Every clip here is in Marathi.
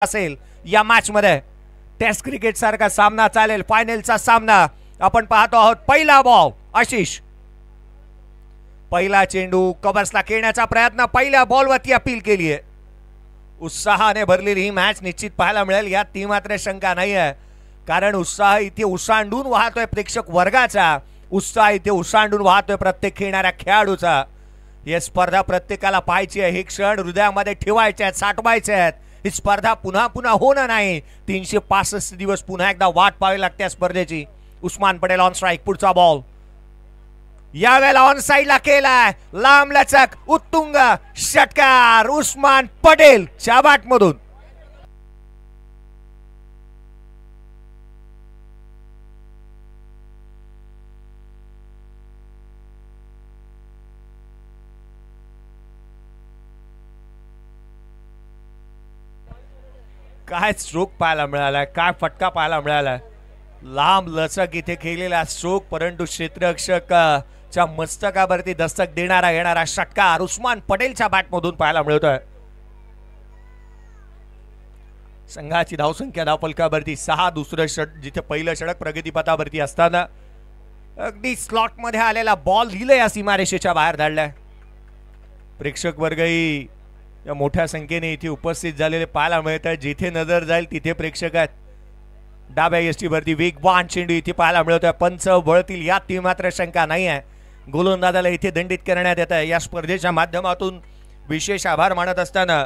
असेल या मॅच मध्ये। टेस्ट क्रिकेट सारखा सामना चालेल, फायनलचा सामना आपण पाहतो आहोत। पहिला बॉल आशिष, पहिला चेंडू कव्हर्सला खेळण्याचा प्रयत्न, पहिल्या बॉलवरती अपील केली आहे। उत्साहाने भरलेली ही मॅच निश्चित पाहायला मिळेल, यात ती मात्र शंका नाही आहे, कारण उत्साह इथे उसांडून वाहतोय प्रेक्षक वर्गाचा, उत्साह इथे उसांडून वाहतोय प्रत्येक खेळणाऱ्या खेळाडूचा। ही स्पर्धा प्रत्येकाला पाहायची आहे, हे क्षण हृदयामध्ये ठेवायचे आहेत, साठवायचे आहेत। ही स्पर्धा पुन्हा पुन्हा होणार नाही, 365 दिवस पुन्हा एकदा वाट पाहावी लागते या स्पर्धेची। उस्मान पटेल ऑन स्ट्राइक, पुढचा बॉल यावेळेला ऑन साइडला केलाय, लांब लचक उत्तुंग षटकार उस्मान पटेल च्या बॅट मधून। काय स्ट्रोक पाहायला मिळालाय, काय फटका पाहायला मिळालाय, लांब लचक इथे खेळलेला स्ट्रोक, परंतु क्षेत्ररक्षक च्या मस्तकावरती दस्तक देणारा येणारा षटकार उस्मान पटेलच्या बॅटमधून पाहायला मिळतोय। संघाची धावसंख्या धावफलकावरती 6, दुसरं जिथे पहिलं षटक प्रगतीपथावरती असताना अगदी स्लॉट मध्ये आलेला बॉल लिहिलं या सीमारेषेच्या बाहेर धाडलाय। प्रेक्षक वर्गही या मोठ्या संख्येने इथे उपस्थित झालेले पाहायला मिळत आहे, जिथे नजर जाईल तिथे प्रेक्षक आहेत। डाव्या यष्टीवरती वेगवान चेंडू इथे पाहायला मिळतोय, पंच वळतील यात ती मात्र शंका नाही आहे। गोलंदाजाला इथे दंडित करण्यात येत आहे। या स्पर्धेच्या माध्यमातून विशेष आभार मानत असताना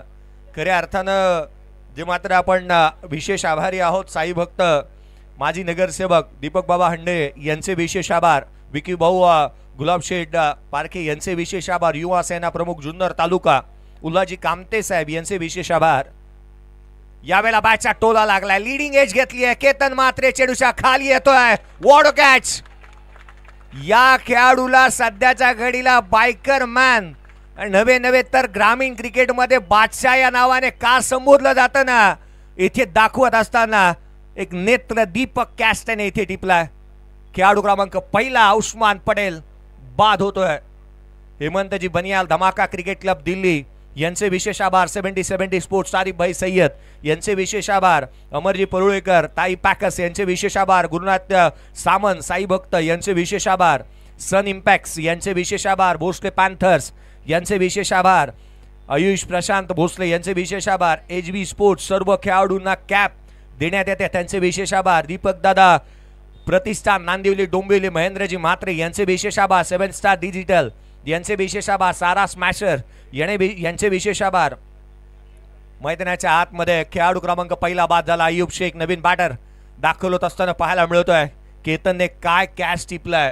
खऱ्या अर्थानं जे मात्र आपण विशेष आभारी आहोत, साई भक्त माजी नगरसेवक दीपक बाबा हंडे यांचे विशेष आभार, विकी भाऊ गुलाबशेठ पारखे यांचे विशेष आभार, युवा सेना प्रमुख जुन्नर तालुका उल्हाजी कामते साहेब यांचे विशेष आभार। यावेळेला बॅटचा टोला लागलाय, लीडिंग एज घेतली आहे, केतन मात्रे चेंडूच्या खाली येतोय, वॉड कॅच। या खेळाडूला सध्याच्या घडीला बायकर मॅन नवे नवे तर ग्रामीण क्रिकेटमध्ये बादशाह या नावाने का संबोधलं जातं ना, इथे दाखवत असताना एक नेत्र दीपक कॅच त्याने इथे टिपलाय। खेळाडू क्रमांक पहिला उस्मान पटेल बाद होतोय। हेमंतजी बनियाल धमाका क्रिकेट क्लब दिल्ली यांचे विशेष आभार, 70-70 स्पोर्ट्स आरिफ भाई सय्यद यांचे विशेष आभार, अमरजी परुळेकर ताई पॅकस यांचे विशेष आभार, गुरुनाथ सामंत साई भक्त यांचे विशेष आभार, सन इम्पॅक्ट्स यांचे विशेष आभार, भोसले पॅन्थर्स यांचे विशेष आभार, आयुष प्रशांत भोसले यांचे विशेष आभार, HB स्पोर्ट्स सर्व खेळाडूंना कॅप देण्यात येते त्यांचे विशेष आभार, दीपक दादा प्रतिष्ठान नांदिवली डोंबिवली महेंद्रजी म्हात्रे यांचे विशेष आभार, 7 स्टार डिजिटल यांचे विशेष आभार, सारा स्मॅशर यांचे विशेष आभार। मैदानाच्या आतमध्ये खेळाडू क्रमांक पहिला बाद झाला, अय्यूब शेख नवीन बॅटर दाखल होत असताना पाहायला मिळतोय। केतनने काय कॅच टिपलाय,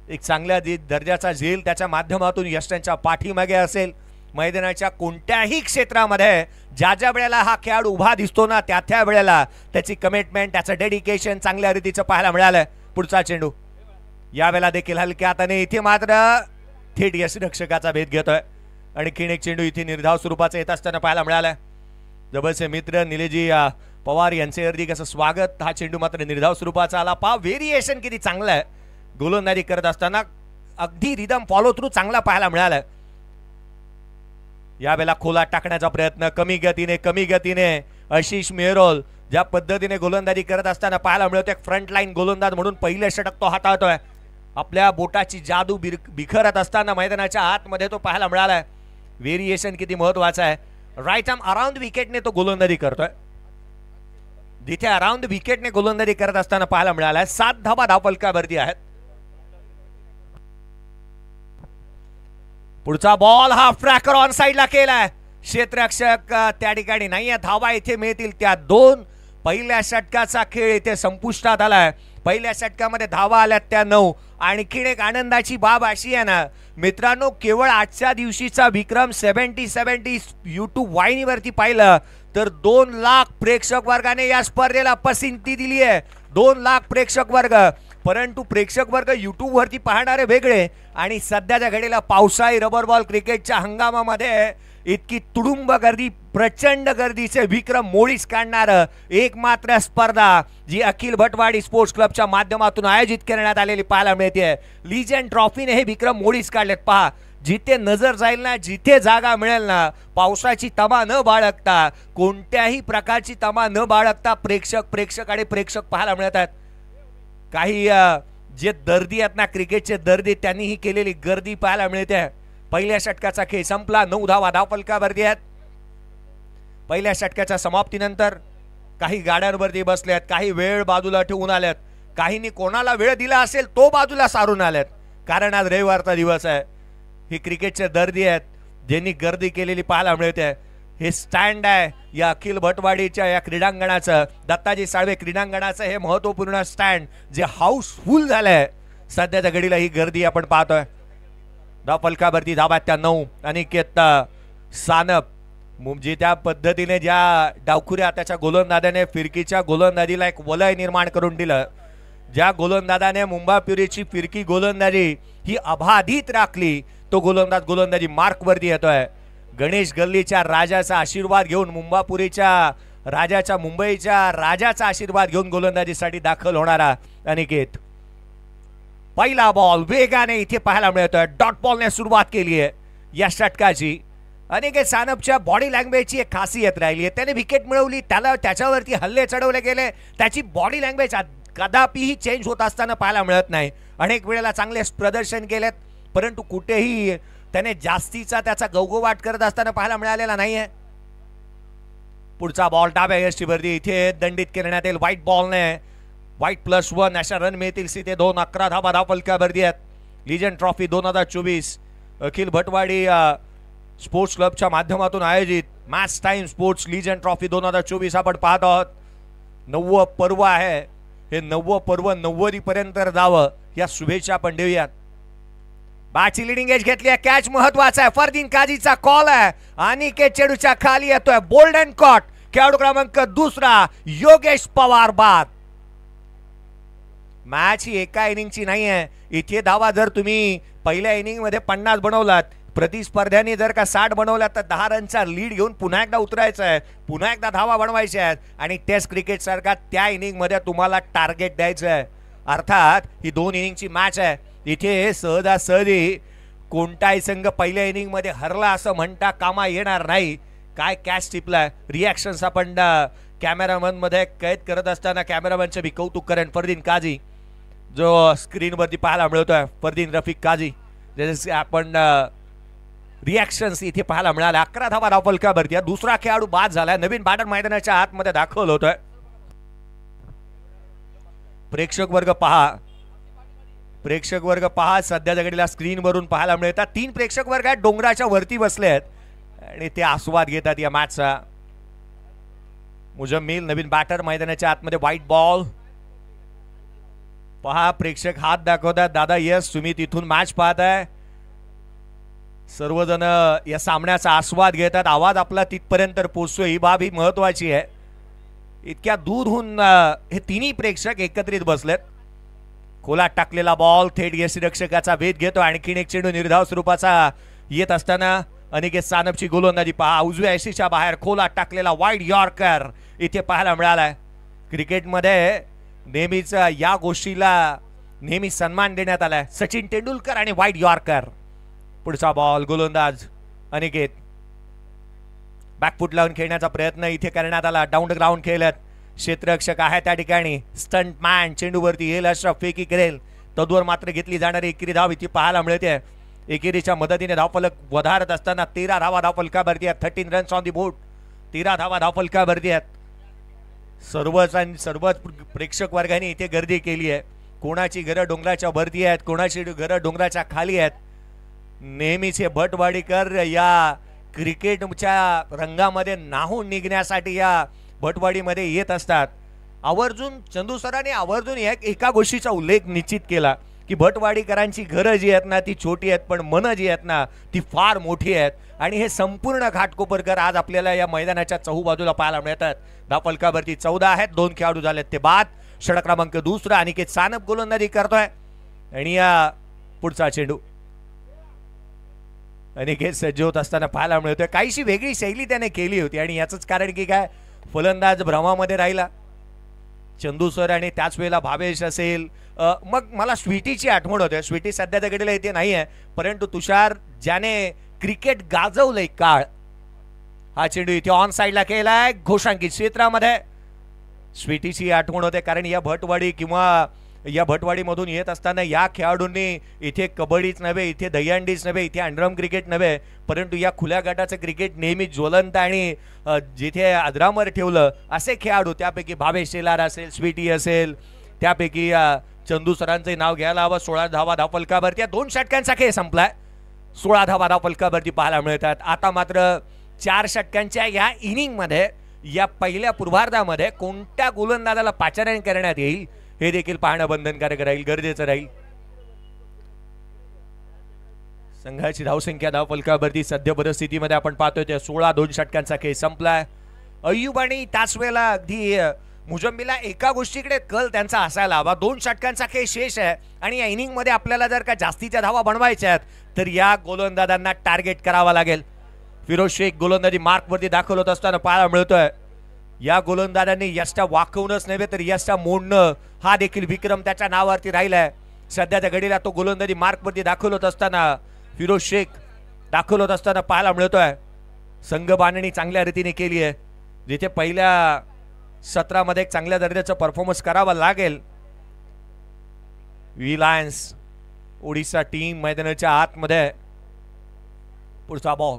एक चांगल्या दर्जाचा झेल त्याच्या माध्यमातून यष्टांच्या पाठीमागे असेल। मैदानाच्या कोणत्याही क्षेत्रामध्ये ज्या ज्या वेळेला हा खेळाडू उभा दिसतो ना, त्या त्या वेळेला त्याची कमिटमेंट त्याचं डेडिकेशन चांगल्या रीतीचं पाहायला मिळालंय। पुढचा चेंडू यावेळेला देखील हलक्या हाताने इथे मात्र थेट यष्टिरक्षकाचा भेद घेतोय, आणखीन एक चेंडू इथे निर्धाव स्वरूपाचा येत असताना पाहायला मिळालाय। जवळचे मित्र निलेजी पवार यांचे हार्दिक असं स्वागत। हा चेंडू मात्र निर्धाव स्वरूपाचा आला, पहा व्हेरिएशन किती चांगलं आहे, गोलंदाजी करत असताना अगदी रिदम फॉलो थ्रू चांगला पाहायला मिळालाय। यावेळेला खोला टाकण्याचा प्रयत्न कमी गतीने आशिष मेहरोल ज्या पद्धतीने गोलंदाजी करत असताना पाहायला मिळतोय, फ्रंट लाईन गोलंदाज म्हणून पहिले षटक तो हाताळतोय। आपल्या बोटाची जादू बिखरत असताना मैदानाच्या आतमध्ये तो पाहायला मिळालाय। व्हेरिएशन किती महत्वाचा आहे, राईट आर्म अराउंड विकेटने तो गोलंदाजी करतोय, जिथे अराउंड विकेटने गोलंदाजी करत असताना पाहायला मिळालाय। 7 धावा धावफलकावरती आहेत। पुढचा बॉल हा फ्रॅकर ऑन साइडला केलाय, क्षेत्ररक्षक त्या ठिकाणी नाहीये, धावा इथे मिळतील त्या 2। पहिल्या षटकाचा खेळ इथे संपुष्टात आलाय, पहिल्या षटकामध्ये धावा आल्यात त्या 9। आणखीन एक आनंदाची बाब अशी आहे ना मित्रांनो, केवळ आजच्या दिवशीचा विक्रम 70-70 YouTube वाहिनीवरती पाहिलं तर 2 लाख प्रेक्षक वर्गाने या स्पर्धेला पसंती दिली आहे, 2 लाख प्रेक्षक वर्ग। परंतु प्रेक्षक वर्ग YouTube वरती पाहणारे वेगळे, आणि सध्याच्या घडीला पावसाळी रबर बॉल क्रिकेटच्या हंगामामध्ये इतकी तुडुंब गर्दी, प्रचंड गर्दीचे विक्रम मोडीस काढणार एकमात्र स्पर्धा जी अखिल भटवाडी स्पोर्ट्स क्लबच्या माध्यमातून आयोजित करण्यात आलेली पाहायला मिळते। लीजेंड ट्रॉफीने हे विक्रम मोडीस काढलेत। पहा जिथे नजर जाईल ना, जिथे जागा मिळेल ना, पावसाची तमा न बाळगता, कोणत्याही प्रकारची तमा न बाळगता प्रेक्षक आणि प्रेक्षक पाहायला मिळतात. काही जे दर्दी आहेत ना, क्रिकेटचे दर्दी, त्यांनी ही केलेली गर्दी पाहायला मिळते. पहिल्या षटकाचा खेळ संपला. 9 धावा धावफलकावरती आहेत. पहिल्या षटकाच्या समाप्तीनंतर काही गाड्यांवरती बसल्यात, काही वेळ बाजूला ठेवून आल्यात, काहींनी कोणाला वेळ दिला असेल तो बाजूला सारून आल्यात, कारण आज रविवारचा दिवस आहे. ही क्रिकेटचे दर्दी आहेत ज्यांनी गर्दी केलेली पाहायला मिळते. हे स्टँड आहे या अखिल भटवाडीच्या या क्रीडांगणाचं, दत्ताजी साळवे क्रीडांगणाचं हे महत्वपूर्ण स्टँड जे हाऊसफुल झालंय. सध्याच्या घडीला ही गर्दी आपण पाहतोय. धावफलकावरती धाब्यात त्या 9. अनिकेत सानप जे त्या पद्धतीने ज्या डावखुऱ्या त्याच्या गोलंदाजाने फिरकीच्या गोलंदाजीला एक वलय निर्माण करून दिलं, ज्या गोलंदाजाने मुंबापुरीची फिरकी गोलंदाजी ही अबाधित राखली, तो गोलंदाजी मार्कवरती येतोय. गणेश गल्लीच्या राजाचा आशीर्वाद घेऊन, मुंबईच्या राजाचा आशीर्वाद घेऊन गोलंदाजीसाठी दाखल होणारा अनिकेत. पहिला बॉल वेगाने इथे पाहायला मिळतोय. डॉट बॉलने सुरुवात केली आहे या षटकाची. अनिकेत सानपच्या बॉडी लँग्वेजची एक खासियत राहिली आहे. त्याने विकेट मिळवली, त्याच्यावरती हल्ले चढवले गेले, त्याची बॉडी लँग्वेज कदापिही चेंज होत असताना पाहायला मिळत नाही. अनेक वेळेला चांगले प्रदर्शन केलेत, परंतु कुठेही त्याने जास्तीचा त्याचा गवगवाट करत असताना पाहायला मिळालेला नाहीये. पुढचा बॉल डाव्या यष्टीवरती इथे दंडित करण्यात येईल व्हाईट बॉलने. व्हाईट +1 अशा रन मिळतील. सीधे 2. 11 धावा धावफलकावरती आहेत. लीजंड ट्रॉफी 2024 अखिल भटवाडी स्पोर्ट्स क्लबच्या माध्यमातून आयोजित मॅच टाइम स्पोर्ट्स लीजंड ट्रॉफी 2024 आपण पाहत आहोत. 9वं पर्व आहे. हे 9वं पर्व 90 पर्यंत जावं या शुभेच्छा आपण देऊयात. बॅटची लिडिंग एज घेतली आहे. कॅच महत्वाचा आहे. फरदीन काजीचा कॉल आहे आणि चेडूच्या खाली येतोय. Bowled and caught. खेळाडू क्रमांक 2 योगेश पवार बाद. मॅच ही एका इनिंगची नाही आहे. इथे धावा जर तुम्ही पहिल्या इनिंग मध्ये 50 बनवलात, प्रतिस्पर्ध्यांनी जर का 60 बनवला, तर 10 रनचा लीड घेऊन पुन्हा एकदा उतरायचं आहे, पुन्हा एकदा धावा बनवायच्या आहेत आणि टेस्ट क्रिकेट सारखा त्या इनिंग मध्ये तुम्हाला टार्गेट द्यायचं आहे. अर्थात ही 2 इनिंगची मॅच आहे. इथे सहजासहजी कोणताही संघ पहिल्या इनिंग मध्ये हरला असं म्हणता कामा येणार नाही. काय कॅच टिपलाय. रिॲक्शन्स आपण कॅमेरामन मध्ये कैद करत असताना कॅमेरामनचे मी कौतुक करेन. फरदीन काजी जो स्क्रीनवरती पाहायला मिळतोय, फरदीन रफिक काजी, जसे आपण रिॲक्शन्स इथे पाहायला मिळाले. 11 धावा धावफलकावरती. दुसरा खेळाडू बाद झालाय. नवीन बॅटर मैदानाच्या आतमध्ये दाखल होतोय. प्रेक्षक वर्ग पहा सध्याच्या घडीला स्क्रीनवरून पाहायला मिळतात. 3 प्रेक्षक वर्ग आहेत, डोंगराच्या वरती बसले आहेत आणि ते आस्वाद घेतात या मॅचचा. मुजम्मिल नवीन बॅटर मैदानाच्या आतमध्ये. व्हाईट बॉल पहा, प्रेक्षक हात दाखवतात. दादा यस, तुम्ही तिथून मॅच पाहताय. सर्वजण या सामन्याचा आस्वाद घेतात. आवाज आपला तिथपर्यंत पोहोचतोय, ही बाब ही महत्वाची आहे. इतक्या दूरहून हे तिन्ही प्रेक्षक एकत्रित बसलेत. खोलात टाकलेला बॉल थेट यष्टीरक्षकाचा वेध घेतो. आणखीन एक चेंडू निर्धाव स्वरूपाचा येत असताना अनिकेत सानपची गोलंदाजी पहा. उजव्या यष्टीच्या बाहेर खोलात टाकलेला वाईड यॉर्कर इथे पाहायला मिळालाय. क्रिकेटमध्ये नेहमीच या गोष्टीला नेहमी सन्मान देण्यात आलाय. सचिन तेंडुलकर आणि वाईड यॉर्कर. पुढचा बॉल गोलंदाज अनिकेत बॅकफूट लावून खेळण्याचा प्रयत्न इथे करण्यात आला. डाऊन द ग्राउंड खेळत क्षेत्ररक्षक आहे त्या ठिकाणी. स्टंट मॅन चेंडूवरती येईल, अशरफ फेकी करेल. तद्वर मात्र घेतली जाणारी एकेरी धाव इथे पाहायला मिळते. एकेरीच्या मदतीने धावफलक वधारत असताना 13 धावा धावफलकावरती आहेत. 13 रन्स ऑन दी बोर्ड. 13 धावा धावफलकावरती आहेत. सर्वच प्रेक्षक वर्गाने इथे गर्दी केली आहे. कोणाची घरं डोंगराच्या वरती आहेत, कोणाची घरं डोंगराच्या खाली आहेत. नेहमीच हे भटवाडीकर या क्रिकेटच्या रंगामध्ये नाहून निघण्यासाठी या भटवाडीमध्ये येत असतात. आवर्जून चंदू सरांनी आवर्जून एका गोष्टीचा उल्लेख निश्चित केला की भटवाडीकरांची घरं जी आहेत ना ती छोटी आहेत, पण मनं जी आहेत ना ती फार मोठी आहेत. आणि हे संपूर्ण घाटकोपरकर आज आपल्याला या मैदानाच्या चहूबाजूला पाहायला मिळतात. धावफलकावरती 14 आहेत. 2 खेळाडू झालेत ते बाद. षटक क्रमांक 2 अनिकेत सानप गोलंदाजी करतोय आणि या पुढचा चेंडू अनिकेत सज्ज होत असताना पाहायला मिळतोय. काहीशी वेगळी शैली त्याने केली होती आणि याचंच कारण की काय, फलंदाज भ्रमामध्ये राहिला. चंदू सर आणि त्याच वेळेला भावेश असेल, मग मला स्वीटीची आठवण होते. स्वीटी सध्या त्या घडीला इथे नाही आहे, परंतु तुषार ज्याने क्रिकेट गाजवलंय काळ, हा चेंडू इथे ऑन साइडला केलाय घोषांकित क्षेत्रामध्ये. स्वीटीची आठवण होते, कारण या भटवाडी किंवा या भटवाडीमधून येत असताना या खेळाडूंनी इथे कबड्डीच नव्हे, इथे दहीहंडीच नव्हे, इथे अंडरम क्रिकेट नव्हे, परंतु या खुल्या गटाचं क्रिकेट नेहमी ज्वलंत आणि जिथे अजरामर ठेवलं असे खेळाडू, त्यापैकी भावेश शेलार असेल, स्वीटी असेल, त्यापैकी चंदू सरांचे नाव घ्यायला हवं. 16 धावा धावफलकावरती. 2 षटकांचा खेळ संपलाय. 16 धावा धावफलकावरती पाहायला मिळतात. आता मात्र 4 षटकांच्या या इनिंग मध्ये, या पहिल्या पूर्वार्धामध्ये कोणत्या गोलंदाजाला पाचारण करण्यात येईल हे देखील पाहणं बंधनकारक राहील, गरजेचं राहील. संघाची धावसंख्या धावफलकावरती सध्या परिस्थितीमध्ये आपण पाहतोय ते 16. 2 षटकांचा खेळ संपलाय. अय्यूब आणि त्याच वेळेला अगदी मुजम्मीला एका गोष्टीकडे कल त्यांचा असायला हवा. 2 षटकांचा खेळ शेष आहे आणि या इनिंग मध्ये आपल्याला जर का जास्तीच्या धावा बनवायच्या आहेत तर या गोलंदाजांना टार्गेट करावा लागेल. फिरोज शेख गोलंदाजी मार्कवरती दाखल होत असताना पाहायला मिळतोय. या गोलंदाजांनी यष्टा वाकवणंच नव्हे तर यष्टा मोडणं हा देखील विक्रम त्याच्या नावावरती राहिलाय. सध्याच्या घडीला तो गोलंदाजी मार्कवरती दाखल होत असताना, फिरोज शेख दाखल होत असताना पाहायला मिळतोय. संघ बांधणी चांगल्या रीतीने केली आहे. जिथे पहिल्या सत्रामध्ये एक चांगल्या दर्जाचं परफॉर्मन्स करावा लागेल. वी लायन्स ओडिशा टीम मैदानाच्या आतमध्ये. पुढचा बॉल,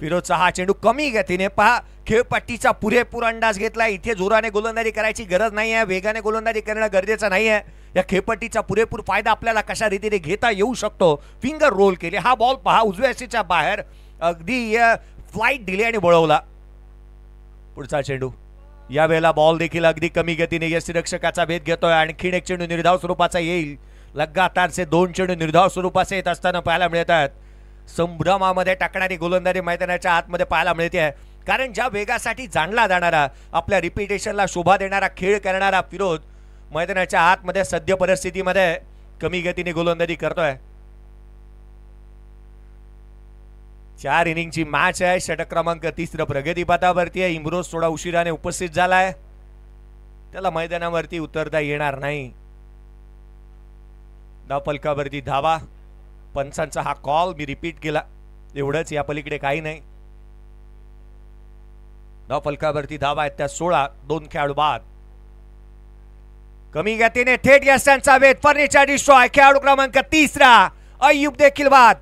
फिरोजचा हा चेंडू कमी गतीने, पहा खेळपट्टीचा पुरेपूर अंदाज घेतला. इथे जोराने गोलंदाजी करायची गरज नाही आहे, वेगाने गोलंदाजी करणं गरजेचं नाही आहे. या खेळपट्टीचा पुरेपूर फायदा आपल्याला कशा रीतीने घेता येऊ शकतो. फिंगर रोल केले. हा बॉल पहा उजव्या सीच्या बाहेर अगदी फ्लाइट दिली आणि वळवला. पुढचा चेंडू, यावेळेला बॉल देखील अगदी कमी गतीने यष्टिरक्षकाचा भेद घेतोय. आणखीन एक चेंडू निर्धाव स्वरूपाचा येईल. लगातारचे 2 चेंडू निर्धाव स्वरूपाचे येत असताना पाहायला मिळतात. संभ्रमामध्ये टाकणारी गोलंदाजी मैदानाच्या आतमध्ये पाहायला मिळते, कारण ज्या वेगासाठी जाणला जाणारा, आपल्या रिपिटेशनला शोभा देणारा खेळ करणारा फिरोज मैदानाच्या आतमध्ये सद्य परिस्थितीमध्ये कमी गतीने गोलंदाजी करतोय. 4 इनिंगची मॅच आहे. षटक क्रमांक 3 प्रगतीपथावरती आहे. इम्रोज थोडा उशिराने उपस्थित झालाय, त्याला मैदानावरती उतरता येणार नाही. धावफलकावरती धावा, पंचांचा हा कॉल मी रिपीट केला, एवढंच, या पलीकडे काही नाही. धावफलकावरती धावा आहेत त्या 16. 2 खेळाडू बाद. कमी गतीने थेट यष्टांचा वेध, फर्निचर डिस्ट्रॉय. खेळाडू क्रमांक 3 अय्यूब देखील बाद.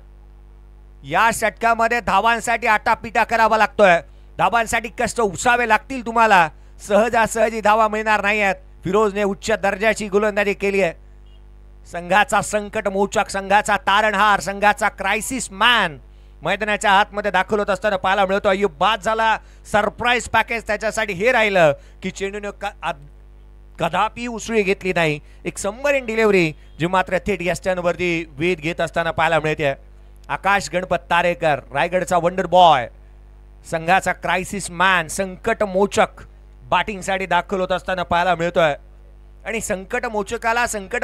या षटकामध्ये धावांसाठी आटापिटा करावा लागतोय. धावांसाठी कष्ट उसावे लागतील तुम्हाला. सहजासहजी धावा मिळणार नाही आहेत. फिरोजने उच्च दर्जाची गोलंदाजी केली आहे. संघाचा संकट मोचक, संघाचा तारणहार, संघाचा क्रायसिस मॅन मैदानाच्या आतमध्ये दाखल होत असताना पाहायला मिळतो. अय्यूब बाद झाला. सरप्राईज पॅकेज त्याच्यासाठी हे राहिलं की चेंडूने कदापि उसळी घेतली नाही. एक सबमरीन डिलिव्हरी जी मात्र थेट यष्ट्यांवरती वेध घेत असताना पाहायला मिळते. आकाश गणपत तारेकर, रायगडचा वंडर बॉय, संघाचा क्रायसिस मॅन, संकट मोचक बॅटिंगसाठी दाखल होत असताना पाहायला मिळतोय. आणि संकट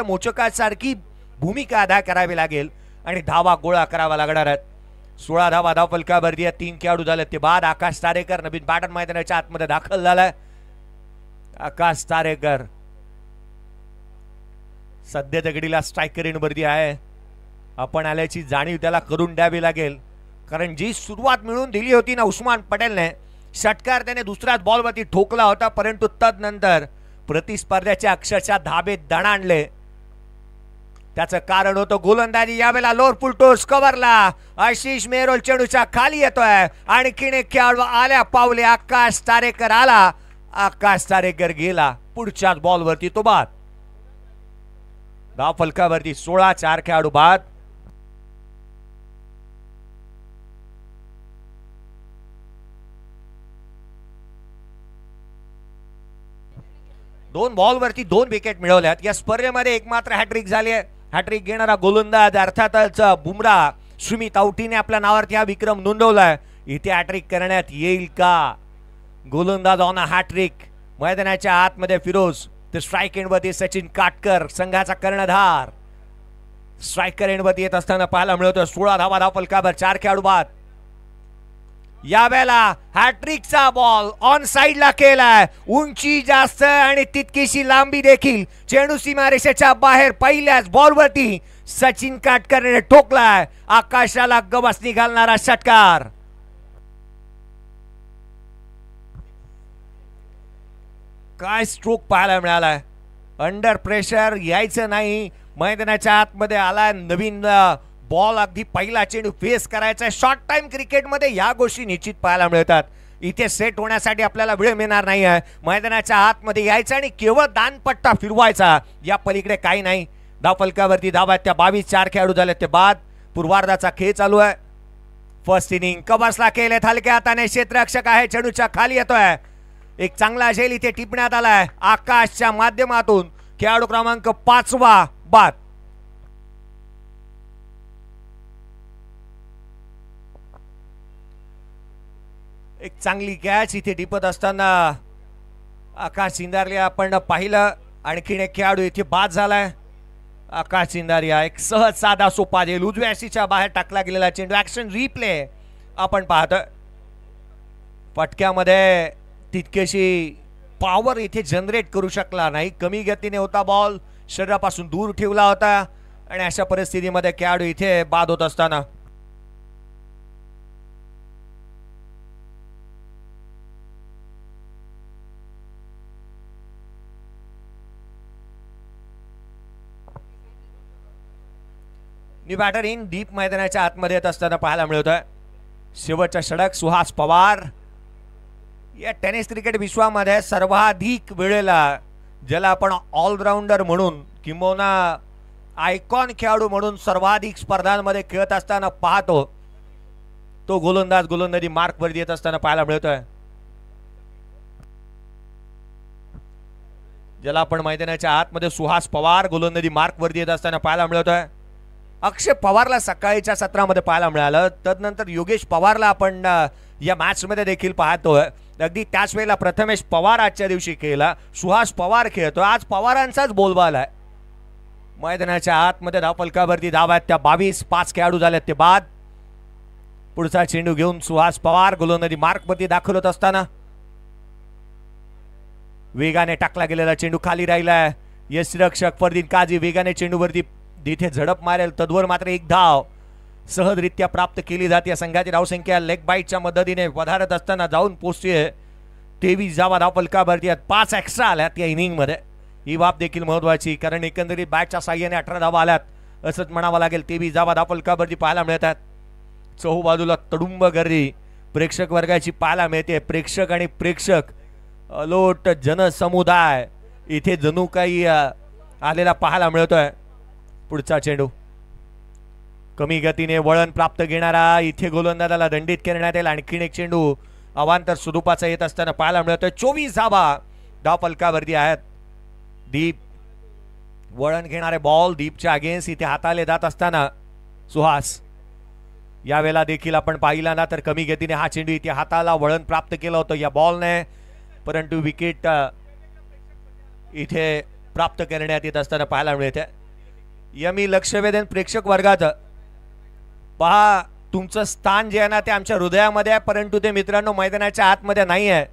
मोचकासारखी भूमिका अदा करावी लागेल आणि धावा गोळा करावा लागणार आहेत. 16 धावा धावफलकावरती 3 खेळाडू झाले ते बाद. आकाश तारेकर नवीन पॅटर्न मैदानाच्या आतमध्ये दाखल झालाय. आकाश तारेकर सध्याच्या घडीला स्ट्रायकरींवरती आहे. आपण आल्याची जाणीव त्याला करून द्यावी लागेल, कारण जी सुरुवात मिळून दिली होती ना उस्मान पटेलने, षटकार त्याने दुसऱ्याच बॉलवरती ठोकला होता, परंतु तदनंतर प्रतिस्पर्ध्याचे अक्षरशः धाबे दणाणले. त्याचं कारण होतं गोलंदाजी. यावेळेला लोअर फुल टोस कव्हरला आशिष मेहरोल चेंडूच्या खाली येतोय. आणखीन एक खेळाडू आल्या पावले. आकाश तारेकर आला, आकाश तारेकर गेला. पुढच्याच बॉलवरती तो बाद. धावफलकावरती 16. 4 खेळाडू बाद. दोन बॉलवरती 2 विकेट मिळवल्यात. या स्पर्धेमध्ये एकमात्र हॅट्रिक झाली आहे. हॅट्रिक घेणारा गोलंदाज अर्थातच बुमराह, सुमित औटीने आपल्या नावावरती हा विक्रम नोंदवलाय. इथे हॅट्रिक करण्यात येईल का? गोलंदाज ऑन अ हॅट्रिक. मैदानाच्या आतमध्ये फिरोज, तर स्ट्राईक एंडवरती सचिन काटकर, संघाचा कर्णधार, स्ट्रायकर एंडवरती येत असताना पाहायला मिळतोय. 16 धावा धावफलकावर 4 खेळाडू बाद. यावेळेला हॅट्रिकचा बॉल ऑन साइडला केलाय, उंची जास्त आणि तितकीशी लांबी देखील. चेंडू सीमारेषेच्या बाहेर पहिल्याच बॉलवरती सचिन काटकरने ठोकलाय. आकाशाला गवसणी घालणारा षटकार. काय स्ट्रोक पाहायला मिळालाय. अंडर प्रेशर यायचं नाही, मैदानाच्या आतमध्ये आलाय. नवीन बॉल, अगदी पहिला चेंडू फेस करायचा. शॉर्ट टाइम क्रिकेटमध्ये या गोष्टी निश्चित पाहायला मिळतात. इथे सेट होण्यासाठी आपल्याला वेळ मिळणार नाही आहे. मैदानाच्या आतमध्ये यायचं आणि केवळ दानपट्टा फिरवायचा, या पलीकडे काही नाही. धावफलकावरती धावा त्या 22. 4 खेळाडू झाले ते बाद. पूर्वार्धाचा खेळ चालू आहे. फर्स्ट इनिंग कबसला केले, हलक्या हाताने क्षेत्ररक्षक आहे, चेंडूच्या खाली येतोय. एक चांगला झेल इथे टिपण्यात आलाय आकाशच्या माध्यमातून. खेळाडू क्रमांक 5 बाद. एक चांगली कॅच इथे टिपत असताना आकाश चिंदारिया आपण पाहिलं. आणखीन एक खेळाडू इथे बाद झालाय. आकाश चिंदारिया एक सहज साधा सोपा झेल, उजव्या शीच्या बाहेर टाकला गेलेला चेंडू. ऍक्शन रिप्ले आपण पाहतोय. फटक्यामध्ये तितकेशी पॉवर इथे जनरेट करू शकला नाही. कमी गतीने होता बॉल, शरीरापासून दूर ठेवला होता आणि अशा परिस्थितीमध्ये खेळाडू इथे बाद होत असताना न्यू बॅटर इन डीप मैदानाच्या आतमध्ये येत असताना पाहायला मिळत आहे. शेवटचा षटक सुहास पवार. या टेनिस क्रिकेट विश्वामध्ये सर्वाधिक वेळेला ज्याला आपण ऑलराऊंडर म्हणून किंबहुना आयकॉन खेळाडू म्हणून सर्वाधिक स्पर्धांमध्ये खेळत असताना पाहतो, तो गोलंदाज गोलंदाजी मार्क वर येत असताना पाहायला मिळतोय. ज्याला आपण मैदानाच्या आतमध्ये सुहास पवार गोलंदाजी मार्क वर येत असताना पाहायला मिळतोय. अक्षय पवारला सकाळीच्या सत्रामध्ये पाहायला मिळालं. तदनंतर योगेश पवारला आपण या मॅच मध्ये देखील पाहतोय. अगदी त्याच वेळेला प्रथमेश पवार आजच्या दिवशी खेळला, सुहास पवार खेळतो. आज पवारांचाच बोलबाला आहे. मैदानाच्या आतमध्ये धावफलकावरती धावा आहेत त्या 22. 5 खेळाडू झालेत ते बाद. पुढचा चेंडू घेऊन सुहास पवार गोलंदाजी मार्क वरती दाखल होत असताना वेगाने टाकला गेलेला चेंडू खाली राहिलाय. यष्टिरक्षक फरदीन काझी वेगाने चेंडूवरती जिथे झडप मारेल तद्वर मात्र एक धाव सहजरित्या प्राप्त केली जाते. संघाची धावसंख्या लेग बाईटच्या मदतीने वधारत असताना जाऊन पोहोचते 23 धावा धावफलकावरती. 5 एक्स्ट्रा आल्यात या इनिंग मध्ये. ही बाब देखील महत्वाची, कारण एकंदरीत बॅटच्या साह्याने 18 धावा आल्यात असंच म्हणावं लागेल. 23 धावा धावफलकावरती पाहायला मिळतात. चहूबाजूला तडुंब गर्दी प्रेक्षक वर्गाची पाहायला मिळते. प्रेक्षक आणि प्रेक्षक अलोट जनसमुदाय इथे जणू काही आलेला पाहायला मिळतोय. पुढचा चेंडू कमी गतीने वळण प्राप्त घेणारा, इथे गोलंदाजाला दंडित करण्यात येईल. आणखीन एक चेंडू अवांतर स्वरूपाचा येत असताना पाहायला मिळतोय. 24 धावा धावफलकावरती आहेत. दीप वळण घेणारे बॉल दीपच्या अगेन्स्ट इथे हाताले जात असताना सुहास यावेळेला देखील आपण पाहिला ना तर कमी गतीने हा चेंडू इथे हाताला वळण प्राप्त केलं होतं या बॉलने, परंतु विकेट इथे प्राप्त करण्यात येत असताना पाहायला मिळते. यमी लक्ष वेधन प्रेक्षक वर्गात पहा, तुमचं स्थान जे आहे ना ते आमच्या हृदयामध्ये आहे, परंतु ते मित्रांनो मैदानाच्या आतमध्ये नाही आहे.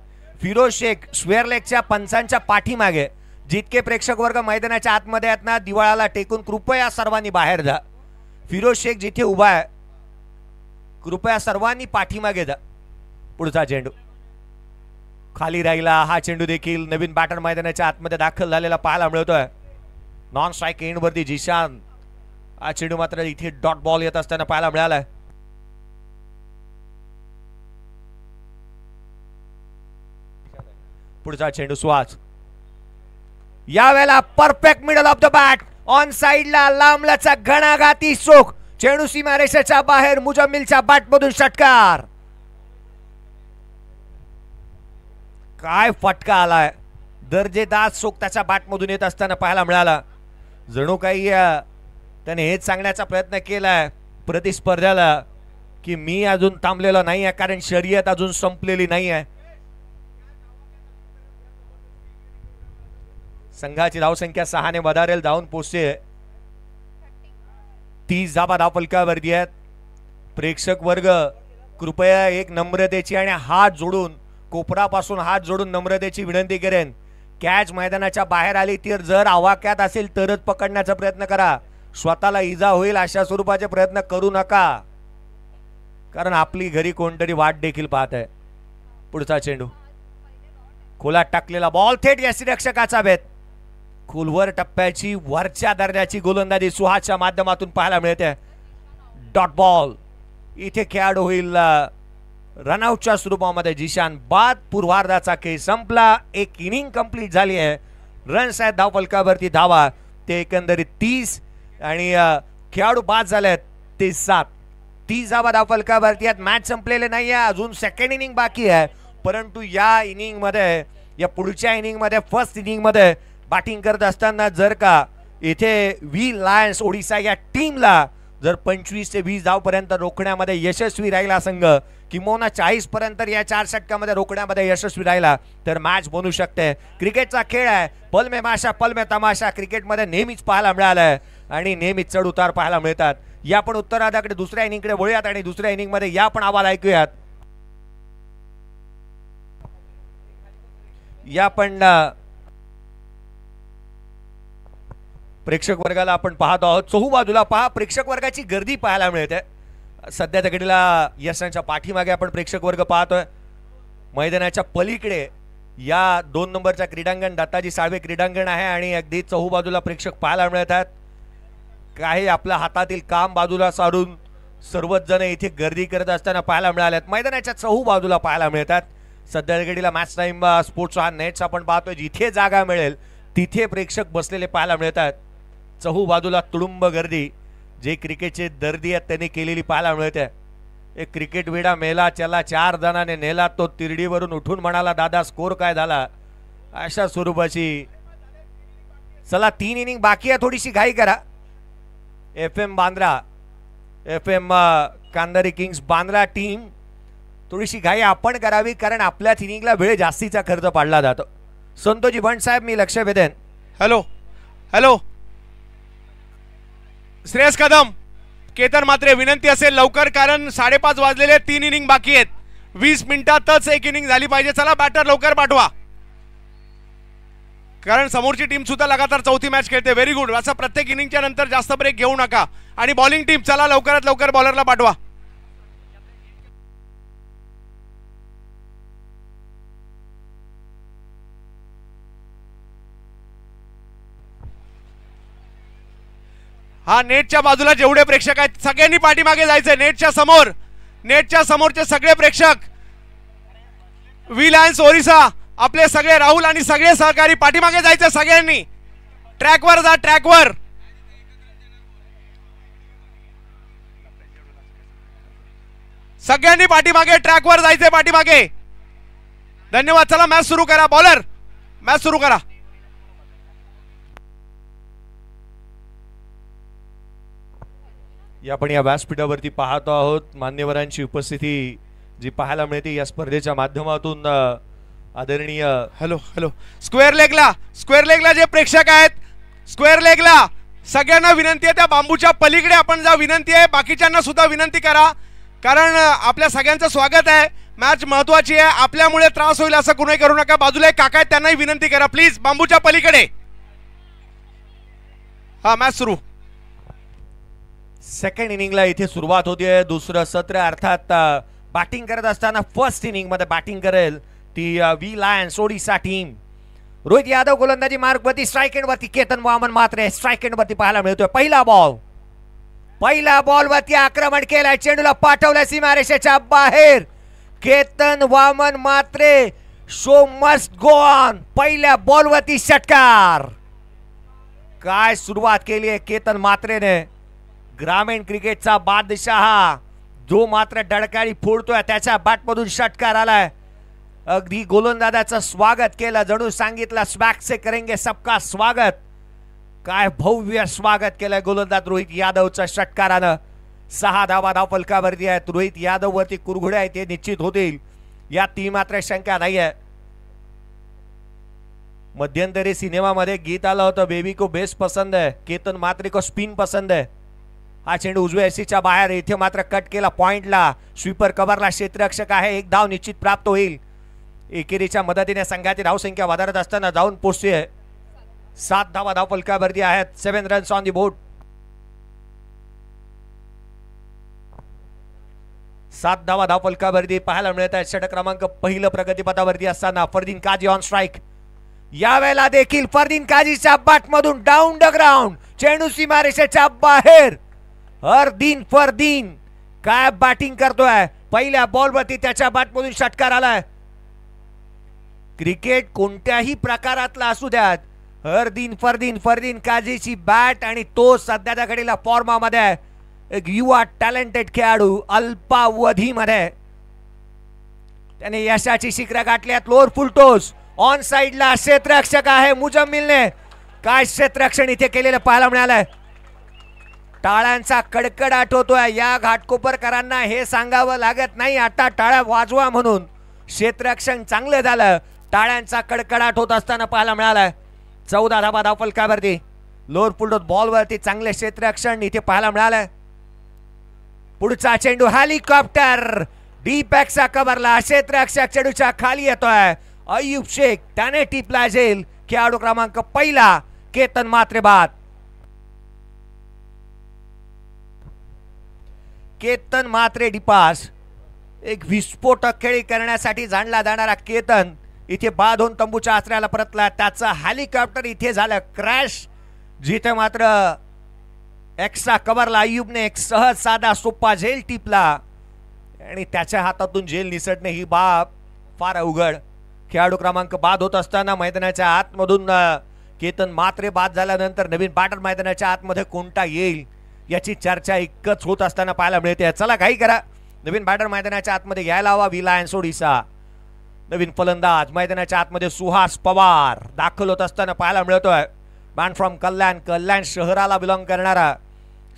फिरोज शेख स्क्वेअर लेगच्या पंचांच्या पाठीमागे जितके प्रेक्षक वर्ग मैदानाच्या आतमध्ये आहेत ना, दिवाळाला टेकून कृपया सर्वांनी बाहेर जा. फिरोज शेख जिथे उभा आहे कृपया सर्वांनी पाठीमागे जा. पुढचा चेंडू खाली राहिला. हा चेंडू देखील नवीन बॅटर मैदानाच्या आतमध्ये दाखल झालेला पाहायला मिळतोय. नॉन स्ट्राइक एंड वरती जिशान. हा चेंडू मात्र इथे डॉट बॉल येत असताना पाहायला मिळालाय. पुढचा चेंडू सुहास. यावेळेला perfect middle of the bat on साइडला लांबल्याचा घणाघाती स्ट्रोक. चेंडू सीमारेषेच्या बाहेर. मुजम्मिलच्या बॅटमधून षटकार. काय फटका आलाय. दर्जेदार स्ट्रोक त्याच्या बॅटमधून येत असताना पाहायला मिळाला. जणू काही त्याने हेच सांगण्याचा प्रयत्न केलाय प्रतिस्पर्ध्याला की मी अजून थांबलेलो नाही आहे, कारण शर्यत अजून संपलेली नाही आहे. संघाची धावसंख्या 6 ने वधारेल, जाऊन पोहोचते 30 धावा धावफलकावरती आहेत. प्रेक्षक वर्ग कृपया एक नम्रतेची आणि हात जोडून, कोपरापासून हात जोडून नम्रतेची विनंती करेन, कॅच मैदानाच्या बाहेर आली तर जर आवाक्यात असेल तरच पकडण्याचा प्रयत्न करा. स्वतःला इजा होईल अशा स्वरूपाचे प्रयत्न करू नका, कारण आपली घरी कोणतरी वाट देखील पाहत आहे. पुढचा चेंडू खोलात टाकलेला बॉल थेट यष्टिरक्षकाचा भेद. खोलवर टप्प्याची वरच्या दर्जाची गोलंदाजी सुहासच्या माध्यमातून पाहायला मिळते. Dot ball. इथे खेळाडू होईल रनआउटच्या स्वरूपामध्ये जिशान बाद. पूर्वार्धाचा खेळ संपला. एक इनिंग कंप्लीट झाली आहे. रन्स आहेत धावफलकावरती धावा ते एकंदरीत 30 आणि खेळाडू बाद झालेत ते 7. 30 धावा धावफलकावरती आहेत. मॅच संपलेले नाही आहे, अजून सेकंड इनिंग बाकी आहे. परंतु या इनिंग मध्ये, या पुढच्या इनिंग मध्ये, फर्स्ट इनिंग मध्ये बॅटिंग करत असताना जर का इथे व्ही लायन्स ओडिसा या टीमला जर 25 ते 20 धावपर्यंत रोखण्यामध्ये यशस्वी राहिला संघ, किंवा 40 पर्यंत या 4 षटकामध्ये रोखण्यामध्ये यशस्वी राहिला तर मॅच बनू शकते. क्रिकेटचा खेळ आहे, पल में माशा पल में तमाशा क्रिकेटमध्ये नेहमीच पाहायला मिळालंय आणि नेहमीच चढ उतार पाहायला मिळतात. या पण उत्तरार्धाकडे दुसऱ्या इनिंगकडे वळूयात आणि दुसऱ्या इनिंग मध्ये या पण आवाज ऐकूयात. या पण प्रेक्षक वर्गाला आपण पाहतो आहोत. चहूबाजूला पहा प्रेक्षक वर्गाची गर्दी पाहायला मिळते. सध्या त्या घडीला यशांच्या पाठीमागे आपण प्रेक्षक वर्ग पाहतोय. मैदानाच्या पलीकडे या 2 नंबरचा क्रीडांगण दत्ताजी साळवे क्रीडांगण आहे आणि अगदी चहूबाजूला प्रेक्षक पाहायला मिळतात. काही आपल्या हातातील काम बाजूला सारून सर्वच जण इथे गर्दी करत असताना पाहायला मिळाल्यात. मैदानाच्या चहूबाजूला पाहायला मिळतात. सध्या घडीला मॅच टाइम स्पोर्ट्स हा नेट्स आपण पाहतोय. जिथे जागा मिळेल तिथे प्रेक्षक बसलेले पाहायला मिळतात. चहूबाजूला तुडुंब गर्दी जे क्रिकेटचे दर्दी आहेत त्यांनी केलेली पाहायला मिळते. एक क्रिकेट वेडा मेला चला 4 जणांनी नेला, तो तिरडीवरून उठून म्हणाला दादा स्कोर काय झाला, अशा स्वरूपाची. चला 3 इनिंग बाकी आहे, थोडीशी घाई करा. FM Bandra, FM Kandari kings Bandra team थोडीशी घाई आपण करावी, कारण आपल्याच इनिंगला वेळ जास्तीचा खर्च पाडला जातो. संतोजी भंड साहेब मी लक्ष वेधेन. हॅलो हॅलो श्रेयस कदम, केतन मात्रे, विनंती असेल लवकर, कारण 5:30 वाजलेले, 3 इनिंग बाकी आहेत. 20 मिनिटातच एक इनिंग झाली पाहिजे. चला बॅटर लवकर पाठवा, कारण समोरची टीम सुद्धा लगातार 4थी मॅच खेळते. Very good. असं प्रत्येक इनिंगच्या नंतर जास्त ब्रेक घेऊ नका. आणि बॉलिंग टीम चला लवकरात लवकर बॉलरला पाठवा. हा नेटच्या बाजूला जेवढे प्रेक्षक आहेत सगळ्यांनी पाठीमागे जायचे. नेटच्या समोर, नेटच्या समोरचे सगळे प्रेक्षक, व्ही लायन्स ओरिसा आपले सगळे राहुल आणि सगळे सहकारी पाठीमागे जायचे. सगळ्यांनी ट्रॅकवर जा, ट्रॅकवर. सगळ्यांनी पाठीमागे ट्रॅकवर जायचे, पाठीमागे. धन्यवाद. चला मॅच सुरू करा. बॉलर मॅच सुरू करा. आपण या व्यासपीठावरती पाहतो आहोत मान्यवरांची उपस्थिती जी पाहायला मिळते या स्पर्धेच्या माध्यमातून. आदरणीय हॅलो हॅलो स्क्वेअर लेगला जे प्रेक्षक आहेत, स्क्वेअर लेगला सगळ्यांना विनंती आहे, त्या बांबूच्या पलीकडे आपण जा. विनंती आहे बाकीच्यांना सुद्धा विनंती करा, कारण आपल्या सगळ्यांचं स्वागत आहे. मॅच महत्वाची आहे, आपल्यामुळे त्रास होईल असं कुणी करू नका. बाजूला एक काका आहेत त्यांनाही विनंती करा प्लीज, बांबूच्या पलीकडे. हा मॅच सुरू. सेकंड इनिंगला इथे सुरुवात होतीये. दुसरं सत्र अर्थात बॅटिंग करत असताना फर्स्ट इनिंग मध्ये बॅटिंग करेल ती V lions Odisha team. Rohit Yadav गोलंदाजी मार्क वरती, स्ट्राइक एंड वरती केतन वामन मात्रे स्ट्राइक एंड वरती पाहायला मिळतोय. पहिला बॉल वरती आक्रमण केलाय, चेंडूला पाठवलाय सीमारेषेच्या बाहेर. केतन वामन मात्रे, शो मस्ट गो ऑन. पहिल्या बॉल वरती षटकार. काय सुरुवात केली आहे केतन मात्रेने. ग्रामीण क्रिकेटचा बादशाह जो मात्र डडकाळी फोडतोय, त्याच्या बॅटमधून षटकार आलाय. अगदी गोलंदाजाचं स्वागत केलं, जणू सांगितलं स्वॅग से करेंगे सबका स्वागत. काय भव्य स्वागत केलंय गोलंदाज रोहित यादवच्या षटकारानं. 6 धावा धावफलकावरती आहेत. रोहित यादव वरती कुरघोड्या आहेत ते निश्चित होतील, यात ती मात्र शंका नाही आहे. मध्यंतरी सिनेमामध्ये गीत आलं होतं, बेबी को बेस पसंद है, केतन मात्रे को स्पिन पसंद है. हा चेंडू उजव्या एसीच्या बाहेर, इथे मात्र कट केला पॉइंटला, स्वीपर कव्हरला क्षेत्ररक्षक आहे, एक धाव निश्चित प्राप्त होईल. एकेरीच्या मदतीने संघाची धावसंख्या वाढत असताना जाऊन पोहोचते 7 धावा धावफलकावरती आहेत. 7 रन्स ऑन दी बोर्ड. 7 धावा धावफलकावरती पाहायला मिळत आहेत. षटक क्रमांक पहिलं प्रगतीपथावरती असताना फरदीन काझी ऑन स्ट्राईक. यावेळेला देखील फरदीन काझीच्या बॅट मधून डाऊन द ग्राउंड, चेंडू सीमारेषेच्या बाहेर. फरदीन काय बॅटिंग करतोय. पहिल्या बॉलवरती त्याच्या बॅटमधून षटकार आलाय. क्रिकेट कोणत्याही प्रकारातला असू द्यात, फरदीन काझीची बॅट आणि तो सध्याच्या घडीला फॉर्मामध्ये आहे. एक युवा टॅलेंटेड खेळाडू अल्पावधीमध्ये त्याने यशाची शिखरं गाठल्यात. लोअर फुलटोस ऑन साइडला क्षेत्ररक्षक आहे मुजम्मिलने. काय क्षेत्ररक्षण इथे केलेलं पाहायला मिळालंय. टाळ्यांचा कडकडाट होतोय. या घाटकोपरकरांना हे सांगावं लागत नाही आता टाळ्या वाजवा म्हणून. क्षेत्ररक्षण चांगलं झालं. टाळ्यांचा कडकडाट होत असताना पाहायला मिळालाय. 14 धावा धावफलकावरती. लोअर फुलटोस बॉलवरती चांगले क्षेत्ररक्षण इथे पाहायला मिळालंय. पुढचा चेंडू हेलिकॉप्टर डीप एक्सचा कव्हरला, क्षेत्ररक्षक चेंडूच्या खाली येतोय. अय्यूब शेख त्याने टिपला झेल. खेळाडू क्रमांक पहिला केतन म्हात्रे बाद. केतन म्हात्रे डिपास. एक विस्फोटक खेळी करण्यासाठी जाणला जाणारा केतन इथे बाद होऊन तंबूच्या आश्रयाला परतला. त्याचा हेलिकॉप्टर इथे झालं क्रॅश, जिथे मात्र एक्स्ट्रा कव्हरला अय्यूबने एक सहज साधा सोपा झेल टिपला आणि त्याच्या हातातून झेल निसटणे ही बाब फार अवघड. खेळाडू क्रमांक बाद होत असताना मैदानाच्या आतमधून केतन म्हात्रे बाद झाल्यानंतर नवीन बॅटर मैदानाच्या आतमध्ये कोणता येईल याची चर्चा एकच होत असताना पाहायला मिळते. चला काही करा, नवीन बॅटर मैदानाच्या आतमध्ये यायला हवा. विलायन्स ओडिसा नवीन फलंदाज मैदानाच्या आतमध्ये सुहास पवार दाखल होत असताना पाहायला मिळतोय. मॅन फ्रॉम कल्याण शहराला बिलॉंग करणारा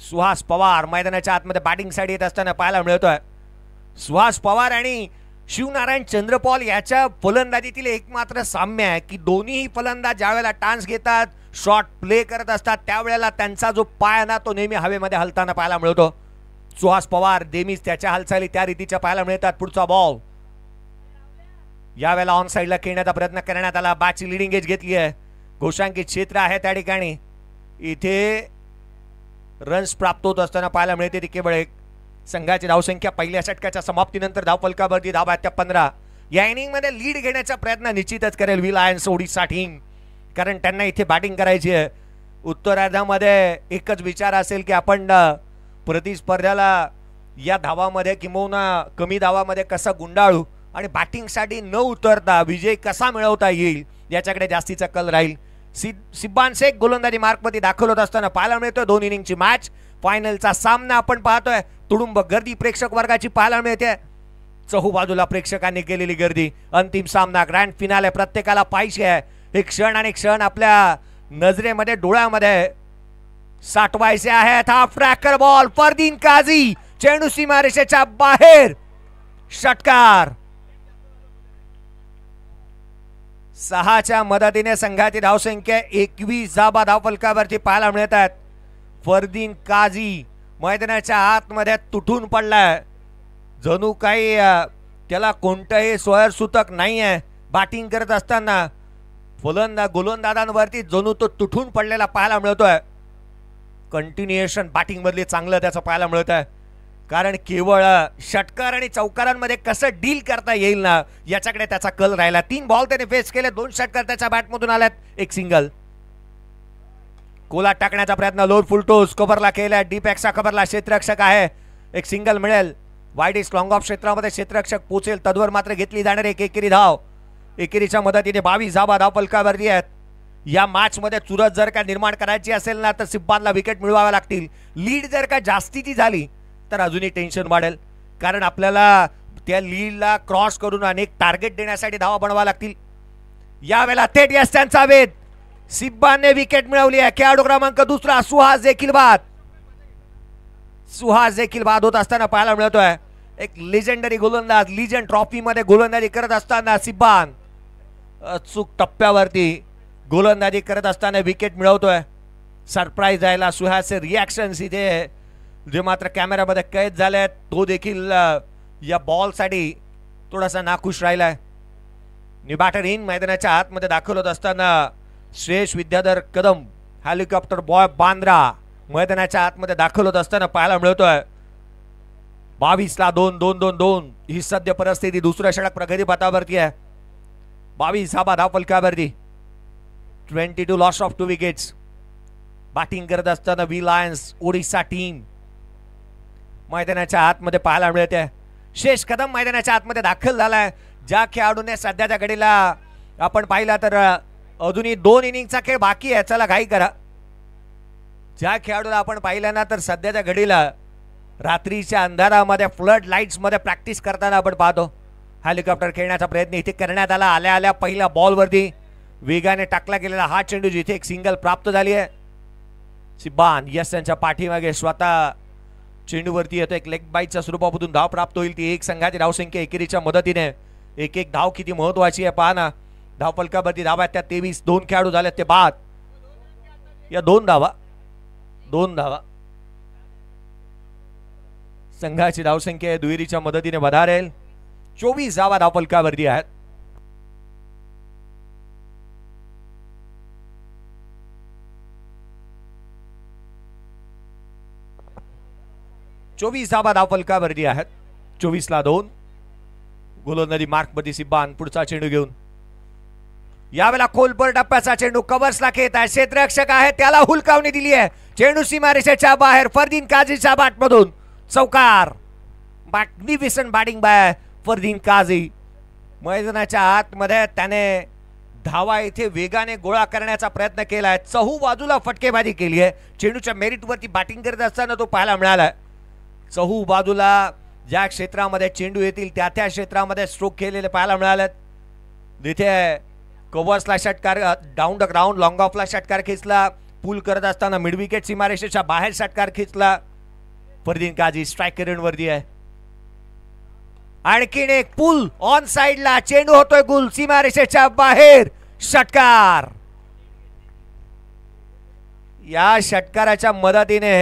सुहास पवार मैदानाच्या आतमध्ये बॅटिंग साठी येत असताना पाहायला मिळतोय. सुहास पवार आणि शिवनारायण चंद्रपॉल याच्या फलंदाजीतील एकमात्र साम्य आहे की दोन्ही फलंदाज ज्यावेळेला टान्स घेतात, शॉट प्ले करत असतात, त्यावेळेला त्यांचा जो पाय ना तो नेहमी हवेमध्ये हलताना पाहायला मिळतो. सुहास पवार नेहमीच त्याच्या हालचाली त्या रीतीच्या पाहायला मिळतात. पुढचा बॉल यावेळेला ऑन साइडला खेळण्याचा प्रयत्न करण्यात आला. बॅटची लिडिंग एज घेतली आहे. घोषांकित क्षेत्र आहे त्या ठिकाणी. इथे रन्स प्राप्त होत असताना पाहायला मिळते ती केवळ एक. संघाची धावसंख्या पहिल्या षटकाच्या समाप्तीनंतर धावफलकावरती धावा आहेत त्या 15. या इनिंग मध्ये लीड घेण्याचा प्रयत्न निश्चितच करेल विलायन्स ओडिशा टीम, कारण त्यांना इथे बॅटिंग करायची आहे. उत्तरार्धामध्ये एकच विचार असेल की आपण प्रतिस्पर्ध्याला या धावामध्ये किंवा कमी धावामध्ये कसा गुंडाळू आणि बॅटिंगसाठी न उतरता विजय कसा मिळवता येईल याच्याकडे जास्तीचा कल राहील. सिब्बान शेख गोलंदाजी मार्कमध्ये दाखल होत असताना पाहायला मिळतोय. 2 इनिंगची मॅच, फायनलचा सामना आपण पाहतोय. तुडुंब गर्दी प्रेक्षक वर्गाची पाहायला मिळते. चहूबाजूला प्रेक्षकांनी केलेली गर्दी. अंतिम सामना, ग्रँड फिनाले प्रत्येकाला पाहिजे आहे. एक क्षण आणि क्षण आपल्या नजरेमध्ये डोळ्यामध्ये साठवायचे आहेत. हा ट्रॅकर बॉल, फरदीन काझी, चेंडू सीमारेषेच्या बाहेर, षटकार. 6च्या मदतीने संघाची धावसंख्या 21 धावा धावफलकावरती पाहायला मिळत आहेत. फरदीन काझी मैदानाच्या आतमध्ये तुटून पडलाय. जणू काही त्याला कोणतंही सोयरसूतक नाही आहे. बॅटिंग करत असताना गोलंदाजांवरती जणू तो तुटून पडलेला पाहायला मिळतोय. कंटिन्युएशन बॅटिंग मधले चांगलं त्याचं पाहायला मिळत आहे, कारण केवळ षटकार आणि चौकारांमध्ये कसं डील करता येईल ना याच्याकडे त्याचा कल राहिला. 3 बॉल त्याने फेस केले, 2 षटकार त्याच्या बॅटमधून आल्यात, 1 सिंगल. कोला टाकण्याचा प्रयत्न, लोअर फुलटोस कव्हरला केला, डीप एक्सचा कव्हरला क्षेत्ररक्षक आहे, 1 सिंगल मिळेल. वाईड इज लॉंग ऑफ क्षेत्रामध्ये क्षेत्ररक्षक पोहोचेल, तद्वर मात्र घेतली जाणार एक एकेरी धाव. एकेरीच्या मदतीने 22 धावा धावफलकावरती आहेत. या मॅच मध्ये चुरस जर का निर्माण करायची असेल ना तर सिब्बानला विकेट मिळवाव्या लागतील. लीड जर का जास्तीची झाली तर अजूनही टेन्शन वाढेल, कारण आपल्याला त्या लीडला क्रॉस करून अनेक टार्गेट देण्यासाठी धावा बनवाव्या लागतील. यावेळेला थेट यष्टांचा वेध, सिब्बानने विकेट मिळवली आहे. खेळाडू क्रमांक 2 सुहास देखील बाद होत असताना पाहायला मिळतोय. एक लेजेंडरी गोलंदाज, लीजेंड ट्रॉफी मध्ये गोलंदाजी करत असताना सिब्बान अचूक टप्प्यावरती गोलंदाजी करत असताना विकेट मिळवतोय. सरप्राईज जायला सुहासचे रिॲक्शन्स इथे जे मात्र कॅमेऱ्यामध्ये कैद झाले तो देखील या बॉलसाठी थोडासा नाखुश राहिलाय. बॅटर इन मैदानाच्या आतमध्ये दाखल होत असताना श्रेयस विद्याधर कदम हेलिकॉप्टर बॉय बांद्रा मैदानाच्या आतमध्ये दाखल होत असताना पाहायला मिळतोय. 22ला 2 2 2 2 ही सद्य परिस्थिती. दुसऱ्या षटक प्रगतीपथावरती आहे. 22 धावा धावफलकावरती. 22 लॉस ऑफ 2 विकेट्स. बॅटिंग करत असताना वी लायन्स ओडिशा टीम मैदानाच्या आतमध्ये पाहायला मिळते. श्रेयस कदम मैदानाच्या आतमध्ये दाखल झालाय. ज्या खेळाडूने सध्याच्या घडीला आपण पाहिला तर अजूनही 2 इनिंगचा खेळ बाकी आहे. चला घाई करा. ज्या खेळाडूला आपण पाहिलं ना तर सध्याच्या घडीला रात्रीच्या अंधारामध्ये फ्लड लाईट्स मध्ये प्रॅक्टिस करताना आपण पाहतो. हेलिकॉप्टर खेळण्याचा प्रयत्न इथे करण्यात आला. आल्या आल्या पहिल्या बॉलवरती वेगाने टाकला गेलेला हा चेंडू जिथे एक सिंगल प्राप्त झाली आहे. सिब्बान यस त्यांच्या पाठीमागे स्वतः चेंडूवरती येतो. एक लेग बाईटच्या स्वरूपामधून धाव प्राप्त होईल. ती एक संघाची धावसंख्या एकेरीच्या मदतीने. एक एक धाव किती महत्वाची आहे पहा ना. धावफलकावरती धावा आहेत त्या 23. 2 खेळाडू झाले ते बाद. या 2 धावा संघाची धावसंख्या दुहेरीच्या मदतीने वधारेल. 24 धावा धावफलकावरती आहेत. धावफलकावरती आहेत. 24ला 2. गोलंदाजी मार्कमध्ये सिब्बान पुढचा चेंडू घेऊन. यावेळेला खोलपर टप्प्याचा चेंडू कव्हर्सला खेळत आहे. क्षेत्ररक्षक आहे त्याला हुलकावणी दिली आहे. चेंडू सीमारेषेच्या बाहेर. फरदीन काझीच्या बॅटमधून चौकार. Magnificent batting by Fardeen Kazi. मैदानाच्या आतमध्ये त्याने धावा इथे वेगाने गोळा करण्याचा प्रयत्न केलाय. चहू बाजूला फटकेबाजी केली आहे. चेंडूच्या मेरिटवरती बॅटिंग करत असताना तो पाहायला मिळाला. चहू बाजूला ज्या क्षेत्रामध्ये चेंडू येतील त्या त्या क्षेत्रामध्ये स्ट्रोक केलेले पाहायला मिळाले. तिथे कव्हर्सला षटकार डाऊन द ग्राउंड लॉंग ऑफला षटकार खेचला. पूल करत असताना मिड विकेट सीमारेषेच्या बाहेर षटकार खेचला. फरदीन काझी स्ट्राईक वरती आहे. आणखीन एक पूल ऑन साइडला. चेंडू होतोय गुल सीमारेषेच्या बाहेर. षटकार. या षटकाराच्या मदतीने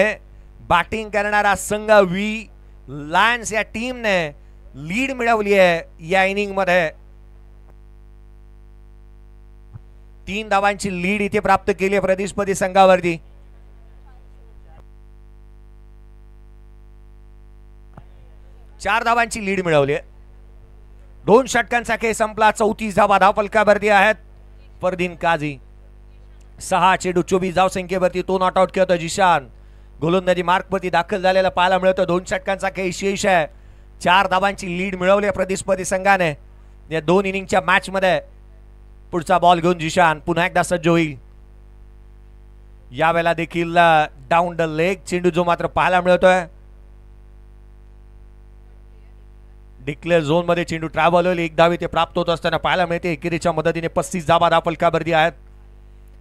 बॅटिंग करणारा संघ वी लायन्स या टीमने लीड मिळवली आहे या इनिंग मध्ये. 3 धावांची लीड इथे प्राप्त केली आहे प्रतिस्पर्धी संघावरती. चार धावांची लीड मिळवली आहे. 2 षटकांचा खेळ संपला. 34 धावा धावफलकावरती आहेत. फरदीन काझी 6 चेंडू 24 धावसंख्येवरती तो नॉट आउट खेळतो. जिशान गोलंदाजी मार्कवरती दाखल झालेला पाहायला मिळतो. 2 षटकांचा खेळ शेष आहे. 4 धावांची लीड मिळवली आहे प्रतिस्पर्धी संघाने या 2 इनिंगच्या मॅच मध्ये. पुढचा बॉल घेऊन जिशान पुन्हा एकदा सज्ज होईल. यावेळेला देखील डाऊन द लेग चेंडू जो मात्र पाहायला मिळतोय. डिक्लेअर झोन मध्ये चेंडू ट्रॅव्हल होईल. 1 धाव इथे प्राप्त होत असताना पाहायला मिळते. एकेरीच्या मदतीने 35 धावा धावफलकावरती आहेत.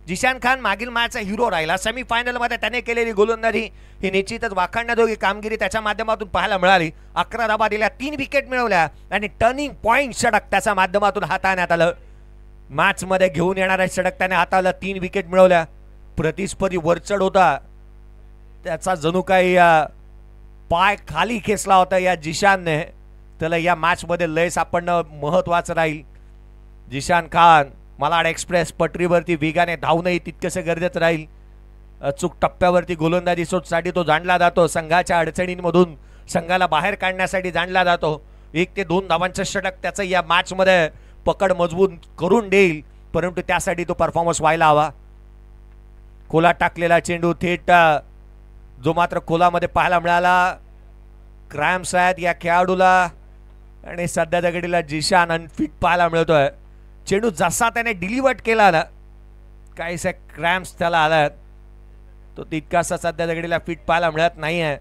जिशान खान मागील मॅचचा हिरो राहिला. सेमीफायनल मध्ये त्याने केलेली गोलंदाजी ही निश्चितच वाखाणण्याजोगी कामगिरी त्याच्या माध्यमातून पाहायला मिळाली. 11 धावा दिल्या, 3 विकेट मिळवल्या आणि टर्निंग पॉइंट षटक त्याच्या माध्यमातून हाताळण्यात आलं. मॅच मध्ये घेऊन येणाऱ्या षटक त्याने हाताळलं. 3 विकेट मिळवल्या. प्रतिस्पर्धी वरचढ होता त्याचा जणू काही पाय खाली खेचला होता या जिशानने. त्याला या मॅच मध्ये लय सापडणं महत्वाचं राहील. जिशान खान मलाड एक्सप्रेस पटरीवरती वेगाने धावणंही तितकंसं गरजेचं राहील. अचूक टप्प्यावरती गोलंदाजी साठी तो जाणला जातो. संघाच्या अडचणींमधून संघाला बाहेर काढण्यासाठी जाणला जातो. 1 ते 2 धावांचं षटक त्याचं या मॅच मध्ये पकड मजबूत करून देईल. परंतु त्यासाठी तो परफॉर्मन्स व्हायला हवा. खोलात टाकलेला चेंडू थेट जो मात्र खोलामध्ये पाहायला मिळाला. क्रॅम्स आहेत या खेळाडूला आणि सध्याच्या घडीला जिशान अनफिट पाहायला मिळतोय. चेंडू जसा त्याने डिलिव्हर्ट केला ना काहीसा क्रॅम्स त्याला आला. तो तितकासा सध्याच्या घडीला फिट पाहायला मिळत नाही आहे.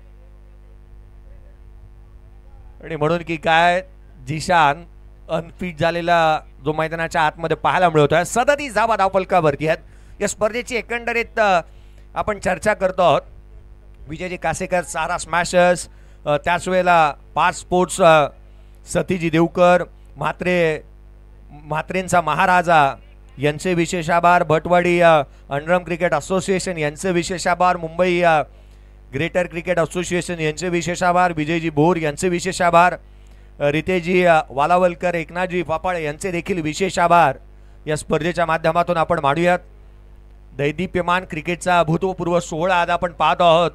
आणि म्हणून की काय जिशान अनफिट झालेला जो मैदानाच्या आतमध्ये पाहायला मिळतोय. 37 धावा धावफलकावरती आहेत. या स्पर्धेची एकंदरीत आपण चर्चा करतो आहोत. विजयजी कासेकर सारा स्मॅशर्स, त्याच वेळेला 5 स्पोर्ट्स सतीजी देवकर, म्हात्रेंचा महाराजा यांचे विशेष आभार. भटवाडी अंडरम क्रिकेट असोसिएशन यांचे विशेष आभार. मुंबई ग्रेटर क्रिकेट असोसिएशन यांचे विशेष आभार, विजयजी भोर यांचे विशेष आभार, रितेजी वालावलकर, एकनाथजी पापाळे यांचे देखील विशेष आभार. या स्पर्धेच्या माध्यमातून आपण मांडूयात. दैदिप्यमान क्रिकेटचा अभूतपूर्व सोहळा आज आपण पाहत आहोत.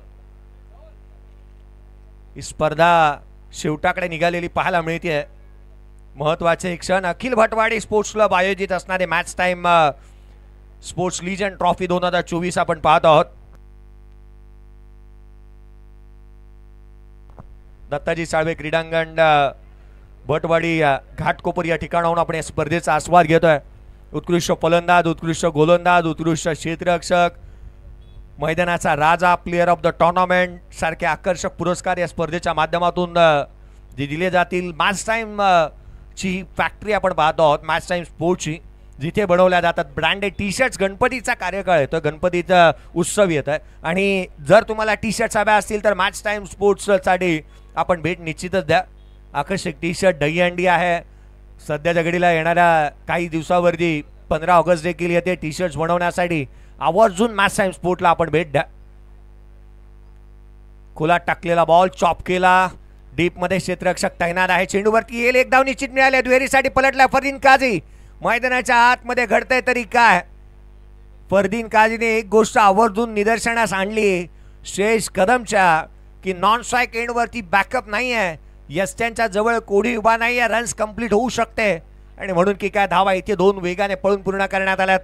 ही स्पर्धा शेवटाकडे निघालेली पाहायला मिळते. महत्वाचे क्षण. अखिल भटवाडी स्पोर्ट्स क्लब आयोजित असणारे मॅच टाइम स्पोर्ट्स लीजंड ट्रॉफी 2024 आपण पाहत आहोत. दत्ताजी साळवे क्रीडांगण भटवाडी घाटकोपर या ठिकाणाहून आपण या स्पर्धेचा आस्वाद घेतोय. उत्कृष्ट फलंदाज, उत्कृष्ट गोलंदाज, उत्कृष्ट क्षेत्ररक्षक, मैदानाचा राजा, प्लेयर ऑफ द टुर्नामेंट सारखे आकर्षक पुरस्कार या स्पर्धेच्या माध्यमातून जे दिले जातील. मॅच टाइम ची फॅक्टरी आपण पाहतो आहोत. मॅच टाइम स्पोर्ट्सची जिथे बनवल्या जातात ब्रँडेड टी शर्ट्स. गणपतीचा कार्यकाळ येतो, गणपतीचा उत्सव येत आहे आणि जर तुम्हाला टी शर्ट्स हव्या असतील तर मॅच टाइम स्पोर्ट्ससाठी आपण भेट निश्चितच द्या. आकर्षक टी शर्ट दहीहंडी आहे. सध्याच्या घडीला येणाऱ्या काही दिवसावरती 15 ऑगस्ट देखील येते. टी शर्ट्स बनवण्यासाठी आवर्जून मॅच टाइम स्पोर्ट्सला आपण भेट द्या. खुला टाकलेला बॉल चॉप केला. डीप मध्ये क्षेत्ररक्षक तैनात आहे. चेंडूवरती येईल. एक धाव निश्चित मिळाली. दुहेरीसाठी पलटला फरदीन काझी. मैदानाच्या आतमध्ये घडतंय तरी काय. फरदीन काझीने एक गोष्ट आवर्जून निदर्शनास आणली श्रेयस कदमच्या की नॉन स्ट्राईक एंडवरती बॅकअप नाही आहे. यस्त्यांच्या जवळ कोणी उभा नाही आहे. रन्स कंप्लीट होऊ शकते आणि म्हणून की काय धावा इथे 2 वेगाने पळून पूर्ण करण्यात आल्यात.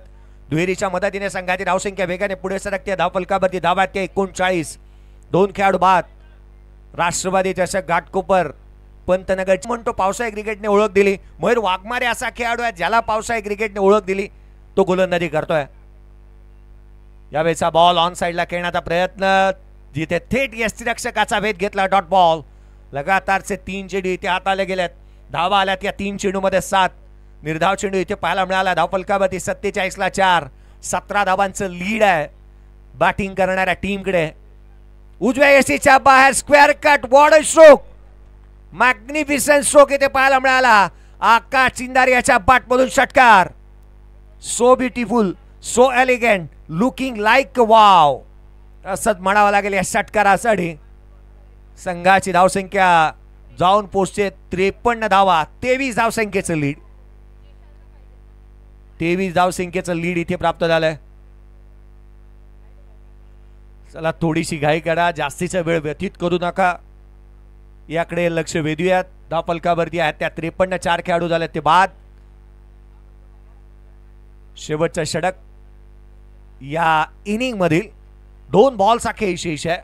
दुहेरीच्या मदतीने संघाची धावसंख्या वेगाने पुढे सरकते. धावफलकावरती धावा 39. 2 खेळाडू बाद. राष्ट्रवादी चषक घाटकोपर पंतनगर म्हणतो पावसाळी क्रिकेटने ओळख दिली. मयूर वाघमारे असा खेळाडू आहे ज्याला पावसाळी क्रिकेटने ओळख दिली. तो गोलंदाजी करतोय. यावेळेचा बॉल ऑन साइडला खेळण्याचा प्रयत्न जिथे थेट यष्टिरक्षकाचा भेद घेतला. Dot ball. लगातारचे 3 चेंडू इथे हाताले गेलेत. धावा आल्यात या 3 चेंडूमध्ये 7. निर्धाव चेंडू इथे पाहायला मिळाला. धावफलकावरती 47ला 4. 17 धावांचं लीड आहे बॅटिंग करणाऱ्या टीमकडे. उजव्या यशीच्या बाहेर स्क्वेअर कट वॉर्डर स्ट्रोक. मॅग्निफिसंट स्ट्रोक इथे पाहायला मिळाला. आकाश चिंदारियाच्या बॅटमधून षटकार. So beautiful, so elegant, looking like wow असंच म्हणावं लागेल या षटकारासाठी. संघाची धावसंख्या जाऊन पोहोचते 53 धावा. 23 धावसंख्येचं लीड. 23 धावसंख्येचं लीड इथे प्राप्त झालंय. चला थोडीशी घाई करा. जास्तीचा वेळ व्यतीत करू नका. याकडे लक्ष वेधूयात. धावफलकावरती आहेत त्या 53. 4 खेळाडू झाले ते बाद. शेवटचा षटक या इनिंग मधील 2 बॉलचा खेळ शेष आहे.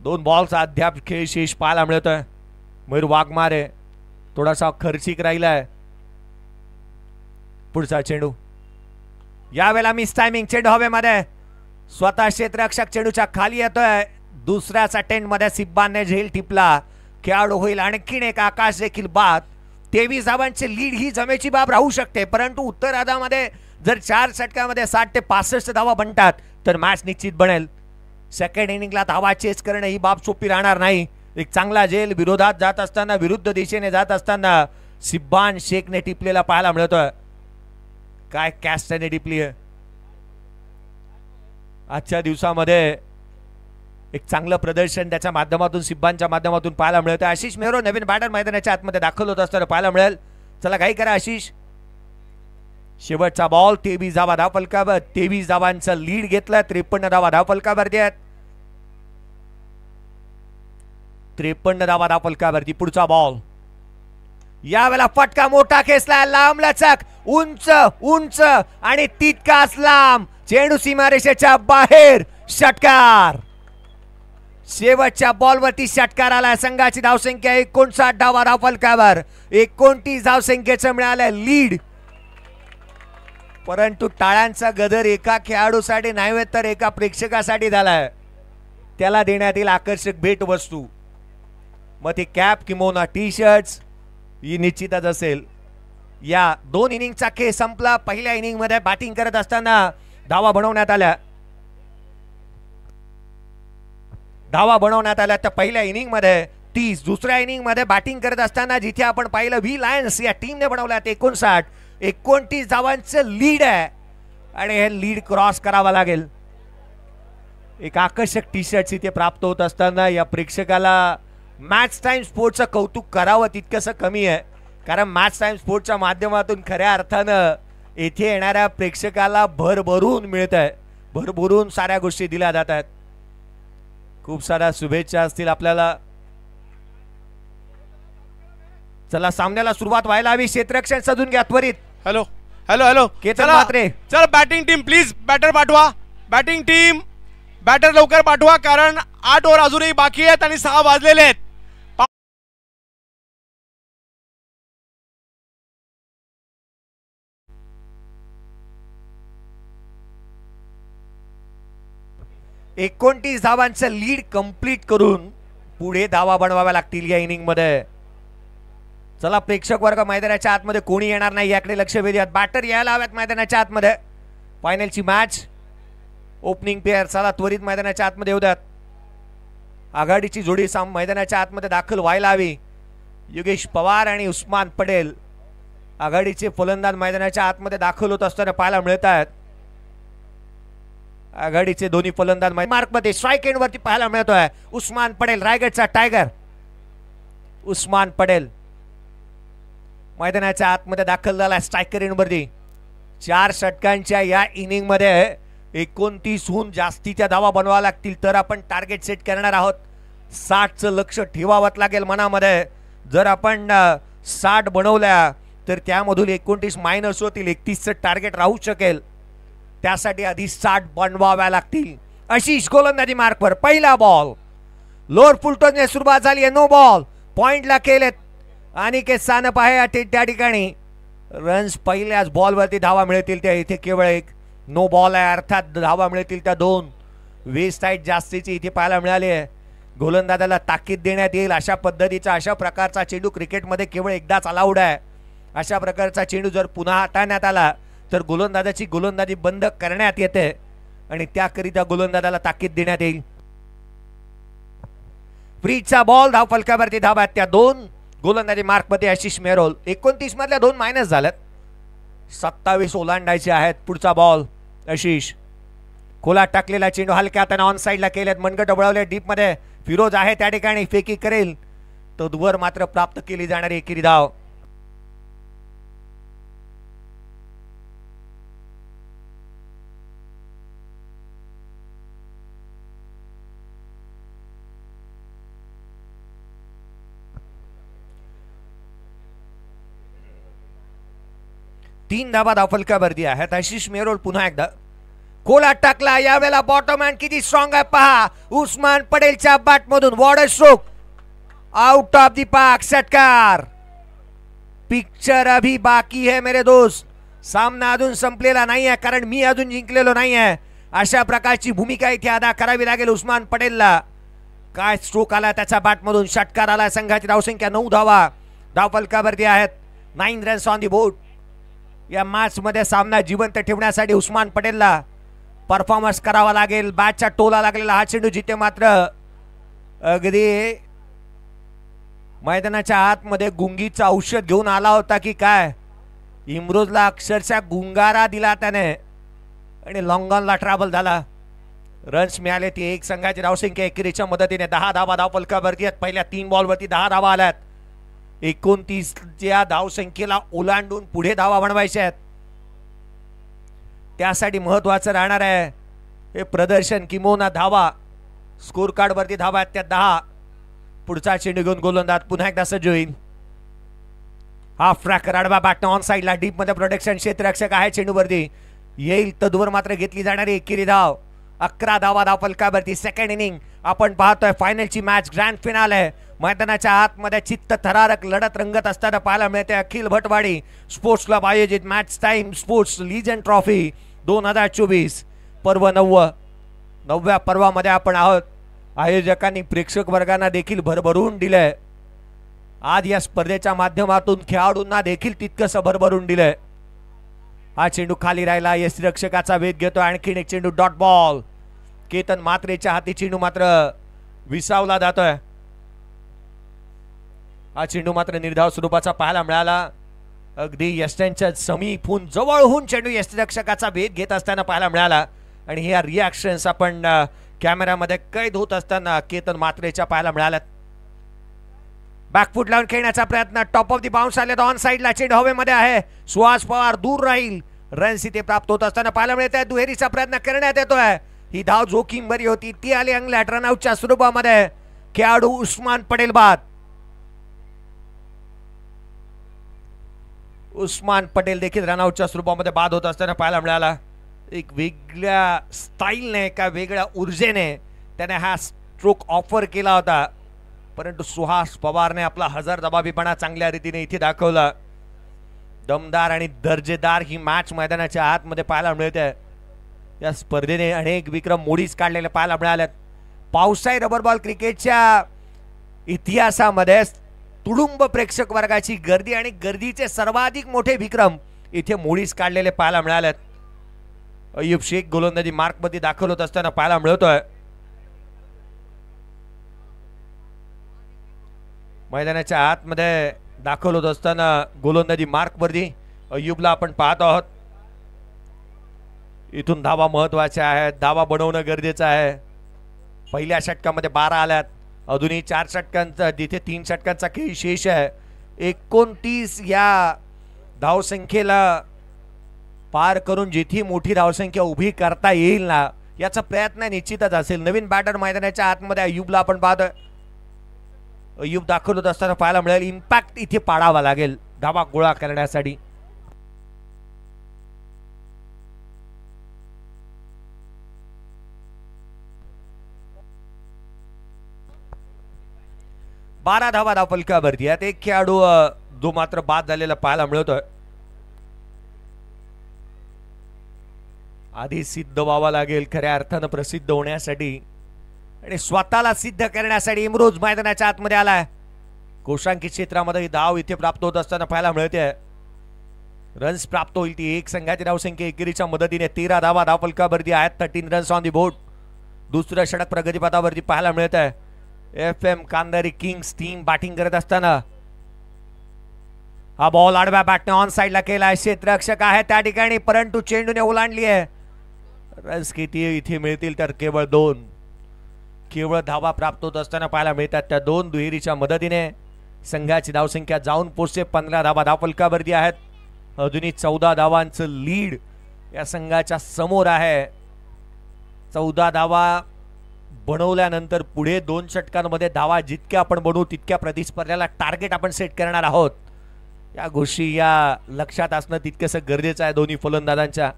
2 बॉलचा अद्याप खेळ शेष पाहायला मिळतोय. मयूर वाघमारे थोडासा खर्चिक राहिलाय. पुढचा चेंडू. यावेळेला मिस टायमिंग. चेंडू हवेमध्ये. स्वतः क्षेत्ररक्षक चेंडूच्या खाली येतोय. दुसऱ्याच अटेम्प्ट मध्ये सिब्बानने झेल टिपला. खेळाडू होईल आणखीन एक. आकाश देखील बाद. 23 धावांचे लीड ही जमेची बाब राहू शकते परंतु उत्तरार्धामध्ये जर 4 षटकामध्ये 60 ते 65 धावा बनतात तर मॅच निश्चित बनेल. सेकंड इनिंगला धावा चेस करणं ही बाब सोपी राहणार नाही. एक चांगला झेल विरोधात जात असताना, विरुद्ध दिशेने जात असताना सिब्बान शेखने टिपलेला पाहायला मिळतोय. काय कॅच त्याने टिपली आहे. आजच्या दिवसामध्ये एक चांगलं प्रदर्शन त्याच्या माध्यमातून सिब्बानच्या माध्यमातून पाहायला मिळतं. आशिष मेहरो नवीन बॅटर मैदानाच्या आतमध्ये दाखल होत असताना पाहायला मिळेल. चला काही करा आशिष. शेवटचा बॉल. 23 धावा धावफलकावर. 23 धावांचा लीड घेतला. 53 धावा धावफलकावरती आहेत. 53 धावा धावफलकावरती. पुढचा बॉल. यावेळेला फटका मोठा खेचला. लांब लचक. उंच उंच आणि तितकाच लांब. चेंडू सीमारेषेच्या बाहेर. षटकार. शेवटच्या बॉलवरती षटकार आला. संघाची धावसंख्या 59 धावा धावफलकावर. 29 धावसंख्येचं मिळालं लीड. परंतु टाळ्यांचा गदर एका खेळाडूसाठी नाही तर एका प्रेक्षकासाठी झालाय. त्याला देण्यात येईल आकर्षक भेटवस्तू. मग ती कॅप किंवा टी शर्ट्स ही निश्चितच असेल. या 2 इनिंगचा खेळ संपला. पहिल्या इनिंग मध्ये बॅटिंग करत असताना धावा बनवण्यात आल्या. त्या पहिल्या इनिंग मध्ये 30. दुसऱ्या इनिंग मध्ये बॅटिंग करत असताना जिथे आपण पाहिलं व्ही लायन्स या टीमने बनवल्यात 59. 29 धावांचं लीड आहे आणि हे लीड क्रॉस करावा लागेल. एक आकर्षक टी शर्ट इथे प्राप्त होत असताना या प्रेक्षकाला मॅच टाइम स्पोर्ट्सचं कौतुक करावं तितकंसं कमी आहे, कारण मॅच टाइम स्पोर्ट्सच्या माध्यमातून खऱ्या अर्थानं येथे येणाऱ्या प्रेक्षकाला भरभरून मिळत आहे, भरभरून साऱ्या गोष्टी दिल्या जात आहेत. खूप साऱ्या शुभेच्छा असतील आपल्याला. चला सामन्याला सुरुवात व्हायला हवी. क्षेत्ररक्षण सजून घ्या त्वरित. Hello hello hello Ketan Mhatre. चला बॅटिंग टीम प्लीज बॅटर पाठवा. बॅटिंग टीम बॅटर लवकर पाठवा, कारण 8 ओव्हर अजूनही बाकी आहेत आणि 6 वाजलेले आहेत. एकोणतीस धावांचं लीड कंप्लीट करून पुढे धावा बनवाव्या लागतील या इनिंग मध्ये. चला प्रेक्षक वर्ग मैदानाच्या आतमध्ये कोणी येणार नाही याकडे लक्ष वेधूयात. बॅटर यायला हव्यात मैदानाच्या आतमध्ये. फायनलची मॅच ओपनिंग पेअर चला त्वरित मैदानाच्या आतमध्ये येऊ द्यात. आघाडीची जोडी मैदानाच्या आतमध्ये दाखल व्हायला हवी. योगेश पवार आणि उस्मान पटेल आघाडीचे फलंदाज मैदानाच्या आतमध्ये दाखल होत असताना पाहायला मिळत आहेत. आघाडीचे दोन्ही फलंदाज मार्कमध्ये स्ट्राईक एंड वरती पाहायला मिळतोय. उस्मान पटेल रायगडचा टायगर. उस्मान पटेल मैदानाच्या आतमध्ये दाखल झाला स्ट्रायकर एंड वरती. 4 षटकांच्या या इनिंग मध्ये 29हून जास्तीच्या धावा बनवाव्या लागतील तर आपण टार्गेट सेट करणार आहोत. 60चं लक्ष ठेवावं लागेल मनामध्ये. जर आपण 60 बनवल्या तर त्यामधून 29 मायनस होतील. 31चं टार्गेट राहू शकेल. त्यासाठी आधी 60 बनवाव्या लागतील. आशिष गोलंदाजी मार्कवर. पहिला बॉल लोअर फुलटॉसने सुरुवात झाली आहे. नो बॉल पॉइंटला केलेत अनिकेत सानप आहे त्या ठिकाणी. रन्स पहिल्याच बॉलवरती धावा मिळतील त्या इथे केवळ एक नो बॉल आहे, अर्थात धावा मिळतील त्या 2. वेस्ट साईड जास्तीची इथे पाहायला मिळाली आहे. गोलंदाजाला ताकीद देण्यात येईल अशा पद्धतीचा अशा प्रकारचा चेंडू क्रिकेटमध्ये केवळ एकदाच अलाउड आहे. अशा प्रकारचा चेंडू जर पुन्हा हाताळण्यात आला तर गोलंदाजाची गोलंदाजी बंद करण्यात येते आणि त्याकरिता गोलंदाजाला ताकीद देण्यात येईल. फ्रीजचा बॉल धाव फलकावरती धावा त्या 2. गोलंदाजी मार्कमध्ये आशिष मेहरोल. 29 मधल्या 2 मायनस झाल्यात. 27 ओलांडायचे आहेत. पुढचा बॉल आशिष. खोला टाकलेला चेंडू हलक्या हाताने ऑन साईडला केलेत. मनगट वळवले डीप मध्ये. फिरोज आहे त्या ठिकाणी फेकी करेल तो वर मात्र प्राप्त केली जाणारी एकेरी धाव. तीन धावा धावफलकावरती आहेत. आशिष मेहरोल पुन्हा एकदा खोला टाकला. यावेळेला बॉटम हँड किती स्ट्रॉंग आहे पहा. उस्मान पटेलच्या बॅट मधून वॉर्डर stroke out of the park. षटकार. पिक्चर अभी बाकी है मेरे दोस्त. सामना अजून संपलेला नाही आहे कारण मी अजून जिंकलेलो नाही आहे. अशा प्रकारची भूमिका इथे अदा करावी लागेल उस्मान पटेलला. काय स्ट्रोक आला त्याच्या बॅट मधून. षटकार आला. संघाची धावसंख्या 9 धावा धावफलकावरती आहेत. 9 रन्स ऑन दी बोर्ड. या मॅच मध्ये सामना जिवंत ठेवण्यासाठी उस्मान पटेलला परफॉर्मन्स करावा लागेल. बॅटच्या टोला लागलेला हा चेंडू जिथे मात्र अगदी मैदानाच्या आतमध्ये गुंगीचं औषध घेऊन आला होता की काय. इम्रोजला अक्षरशः गुंगारा दिला त्याने आणि लॉंगॉनला ट्रॅव्हल झाला. रन्स मिळाले ती 1. संघाची धावसंख्या एकेरीच्या मदतीने 10 धावा धावफलकावरती आहेत. पहिल्या 3 बॉलवरती 10 धावा आल्यात. 29च्या धावसंख्येला ओलांडून पुढे धावा बनवायच्या आहेत. त्यासाठी महत्वाचं राहणार आहे हे प्रदर्शन किंबहुना धावा. स्कोर कार्ड वरती धावा आहेत त्या 10. पुढचा चेंडू घेऊन गोलंदाज पुन्हा एकदा सज्ज होईल. हाफ ट्रॅक आडवा बॅटन ऑन साईडला डीप मध्ये प्रोटेक्शन. क्षेत्ररक्षक आहे चेंडूवरती येईल तदवर मात्र घेतली जाणारी एकेरी धाव. 11 धावा धावफलकावरती. सेकंड इनिंग आपण पाहतोय. फायनलची मॅच ग्रँड फिनाले मैदानाच्या आतमध्ये चित्त थरारक लढत रंगत असताना पाहायला मिळते. अखिल भटवाडी स्पोर्ट्स क्लब आयोजित मॅच टाइम स्पोर्ट्स लीजंड ट्रॉफी 2024 पर्व 9व्या पर्वामध्ये आपण आहोत. आयोजकांनी प्रेक्षक वर्गांना देखील भरभरून दिलंय. आज या स्पर्धेच्या माध्यमातून खेळाडूंना देखील तितकंसं भरभरून दिलंय. हा चेंडू खाली राहिला. यष्टिरक्षकाचा वेध घेतो. आणखीन एक चेंडू डॉट बॉल. केतन म्हात्रेच्या हाती चेंडू मात्र विसावला जातोय. हा चेंडू मात्र निर्धाव स्वरूपाचा पाहायला मिळाला. अगदी यष्ट्यांच्या समीपहून जवळहून चेंडू यष्टिरक्षकाचा वेध घेत असताना पाहायला मिळाला आणि ह्या रिॲक्शन्स आपण कॅमेऱ्यामध्ये कैद होत असताना केतन म्हात्रेच्या पाहायला मिळाल्यात. बॅकफूट लावून खेळण्याचा प्रयत्न, टॉप ऑफ द बाउन्स आले, ऑन साइडला चेंडू हवेमध्ये आहे. सुहास पवार दूर राहील. रन्स इथे प्राप्त होत असताना पाहायला मिळत आहे. दुहेरीचा प्रयत्न करण्यात येतोय. ही धाव जोखीम बरी होती, ती आली अंगलॅट रनआउटच्या स्वरूपामध्ये. खेळाडू उस्मान पटेल बाद. उस्मान पटेल देखील रनआउटच्या स्वरूपामध्ये बाद होत असताना पाहायला मिळाला. एक वेगळ्या स्टाईलने, एका वेगळ्या ऊर्जेने त्याने हा स्ट्रोक ऑफर केला होता, परंतु सुहास पवारने आपला हजरजबाबीपणा चांगल्या रीतीने इथे दाखवला. दमदार आणि दर्जेदार ही मॅच मैदानाच्या आतमध्ये पाहायला मिळते. या स्पर्धेने अनेक विक्रम मोडीच काढलेले पाहायला मिळालेत. पावसाळी रबर बॉल क्रिकेटच्या इतिहासामध्ये तुडुंब प्रेक्षक वर्गाची गर्दी आणि गर्दीचे सर्वाधिक मोठे विक्रम इथे मोडीच काढलेले पाहायला मिळालेत. अय्यूब शेख गोलंदाजी मार्कमध्ये दाखल होत असताना पाहायला मिळतोय. मैदानाच्या आतमध्ये दाखल होत असताना गोलंदाजी मार्कवरती अय्यूबला आपण पाहत आहोत. इथून धावा महत्वाच्या आहेत, धावा बनवणं गरजेचं आहे. पहिल्या षटकामध्ये 12 आल्यात, अजूनही 4 षटकांचा, जिथे 3 षटकांचा खेळ शेष आहे. 29 या धावसंख्येला पार करून जिथे मोठी धावसंख्या उभी करता येईल ना, याचा प्रयत्न निश्चितच असेल. नवीन बॅटर मैदानाच्या आतमध्ये अय्यूबला आपण पाहतोय. अय्यूब दाखल होत असताना पाहायला मिळेल. इम्पॅक्ट इथे पाडावा लागेल धावा गोळा करण्यासाठी. बारा धावा धावफलकावरती आहेत. एक खेळाडू जो मात्र बाद झालेला पाहायला मिळतोय. आधी सिद्ध व्हावा लागेल खऱ्या अर्थानं प्रसिद्ध होण्यासाठी आणि स्वतःला सिद्ध करण्यासाठी इमरोज मैदानाच्या आतमध्ये आलाय. गोशांकित क्षेत्रामध्ये धाव इथे प्राप्त होत असताना पाहायला मिळते. रन्स प्राप्त होईल ती एक संघाची धावसंख्या एकेरीच्या मदतीने 13 धावा धावफलकावरती आहेत. 13 रन्स ऑन दी बोर्ड. दुसरं षटक प्रगतीपथावरती पाहायला मिळत आहे. FM Kandari Kings team batting करत असताना हा बॉल आडव्या बॅटने ऑन साइडला केलाय. क्षेत्ररक्षक आहे त्या ठिकाणी, परंतु चेंडूने ओलांडली आहे. रन्स किती इथे मिळतील तर केवळ 2. केवळ धावा प्राप्त होत असताना पाहायला मिळतात. त्या 2 दुहेरीच्या मदतीने संघाची धावसंख्या जाऊन पोहोचते 15 धावा धावफलकावरती आहेत. अजूनही 14 धावांचं लीड या संघाच्या समोर आहे. 14 धावा बनवल्यानंतर पुढे 2 षटकांमध्ये धावा जितक्या आपण बनवू तितक्या प्रतिस्पर्ध्याला टार्गेट आपण सेट करणार आहोत. या गोष्टी या लक्षात असणं तितकंसं गरजेचं आहे. दोन्ही फलंदाजांच्या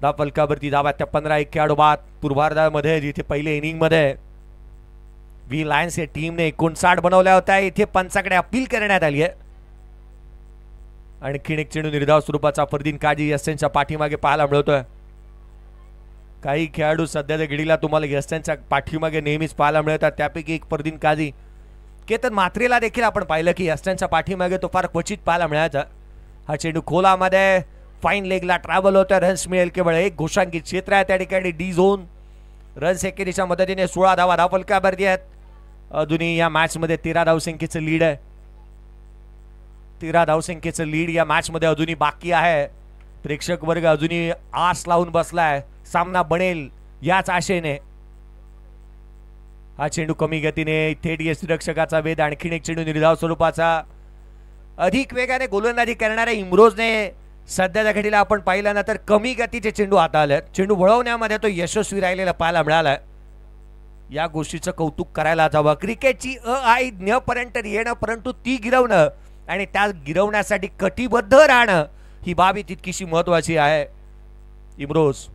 धावफलकावरती धावा त्या 15. एक खेळाडू बाद. पूर्वार्धामध्ये जिथे पहिले इनिंग मध्ये व्ही लायन्स या टीमने 59 बनवल्या होत्या, इथे पंचाकडे अपील करण्यात आली आहे. आणखीन एक चेंडू निर्धाव स्वरूपाचा फरदीन काजी यस्टनच्या पाठीमागे पाहायला मिळतोय. काही खेळाडू सध्याच्या घडीला तुम्हाला यस्टनच्या पाठीमागे नेहमीच पाहायला मिळतात. त्यापैकी एक फरदीन काजी. केतन म्हात्रेला देखील आपण पाहिलं की यस्टनच्या पाठीमागे तो फार क्वचित पाहायला मिळायचा. हा चेंडू खोलामध्ये फाईन लेगला ट्रॅव्हल होता. रन्स मिळेल केवळ एक. घोषांकित क्षेत्र आहे त्या ठिकाणी डी झोन. रन्स एकेरीच्या मदतीने 16 धावा धावफलकावरती आहेत. अजूनही या मॅच मध्ये 13 धावसंख्येचं लीड आहे. 13 धावसंख्येचं लीड या मॅच मध्ये अजूनही बाकी आहे. प्रेक्षक वर्ग अजूनही आस लावून बसलाय. सामना बनेल याच आशेने. हा चेंडू कमी गतीने थेट यष्टिरक्षकाचा वेध. आणखीन एक चेंडू निर्धाव स्वरूपाचा. अधिक वेगाने गोलंदाजी करणाऱ्या इमरोजने सध्याच्या घडीला आपण पाहिलं ना तर कमी गतीचे चेंडू हाताळले. चेंडू वळवण्यामध्ये तो यशस्वी राहिलेला पाहायला मिळालाय. या गोष्टीचं कौतुक करायला हवं. क्रिकेटची अआज्ञपर्यंत येणं, परंतु ती गिरवणं आणि त्या गिरवण्यासाठी कटिबद्ध राहणं ही बाबी तितकीशी महत्वाची आहे. इमरोज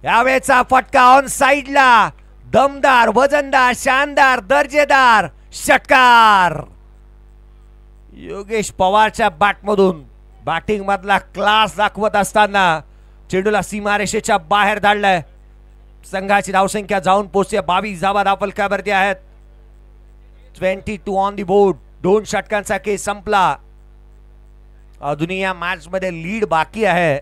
यावेळेचा फटका ऑन साइडला. दमदार, वजनदार, शानदार, दर्जेदार षटकार. योगेश पवारच्या बॅटमधून बॅटिंग मधला क्लास दाखवत असताना चेंडूला सीमारेषेच्या बाहेर धाडलाय. संघाची धावसंख्या जाऊन पोहोचते 22 धावा धावफलकावरती आहेत. 22 ऑन दी बोर्ड. 2 षटकांचा खेळ संपला. अजूनही या मॅच मध्ये लीड बाकी आहे.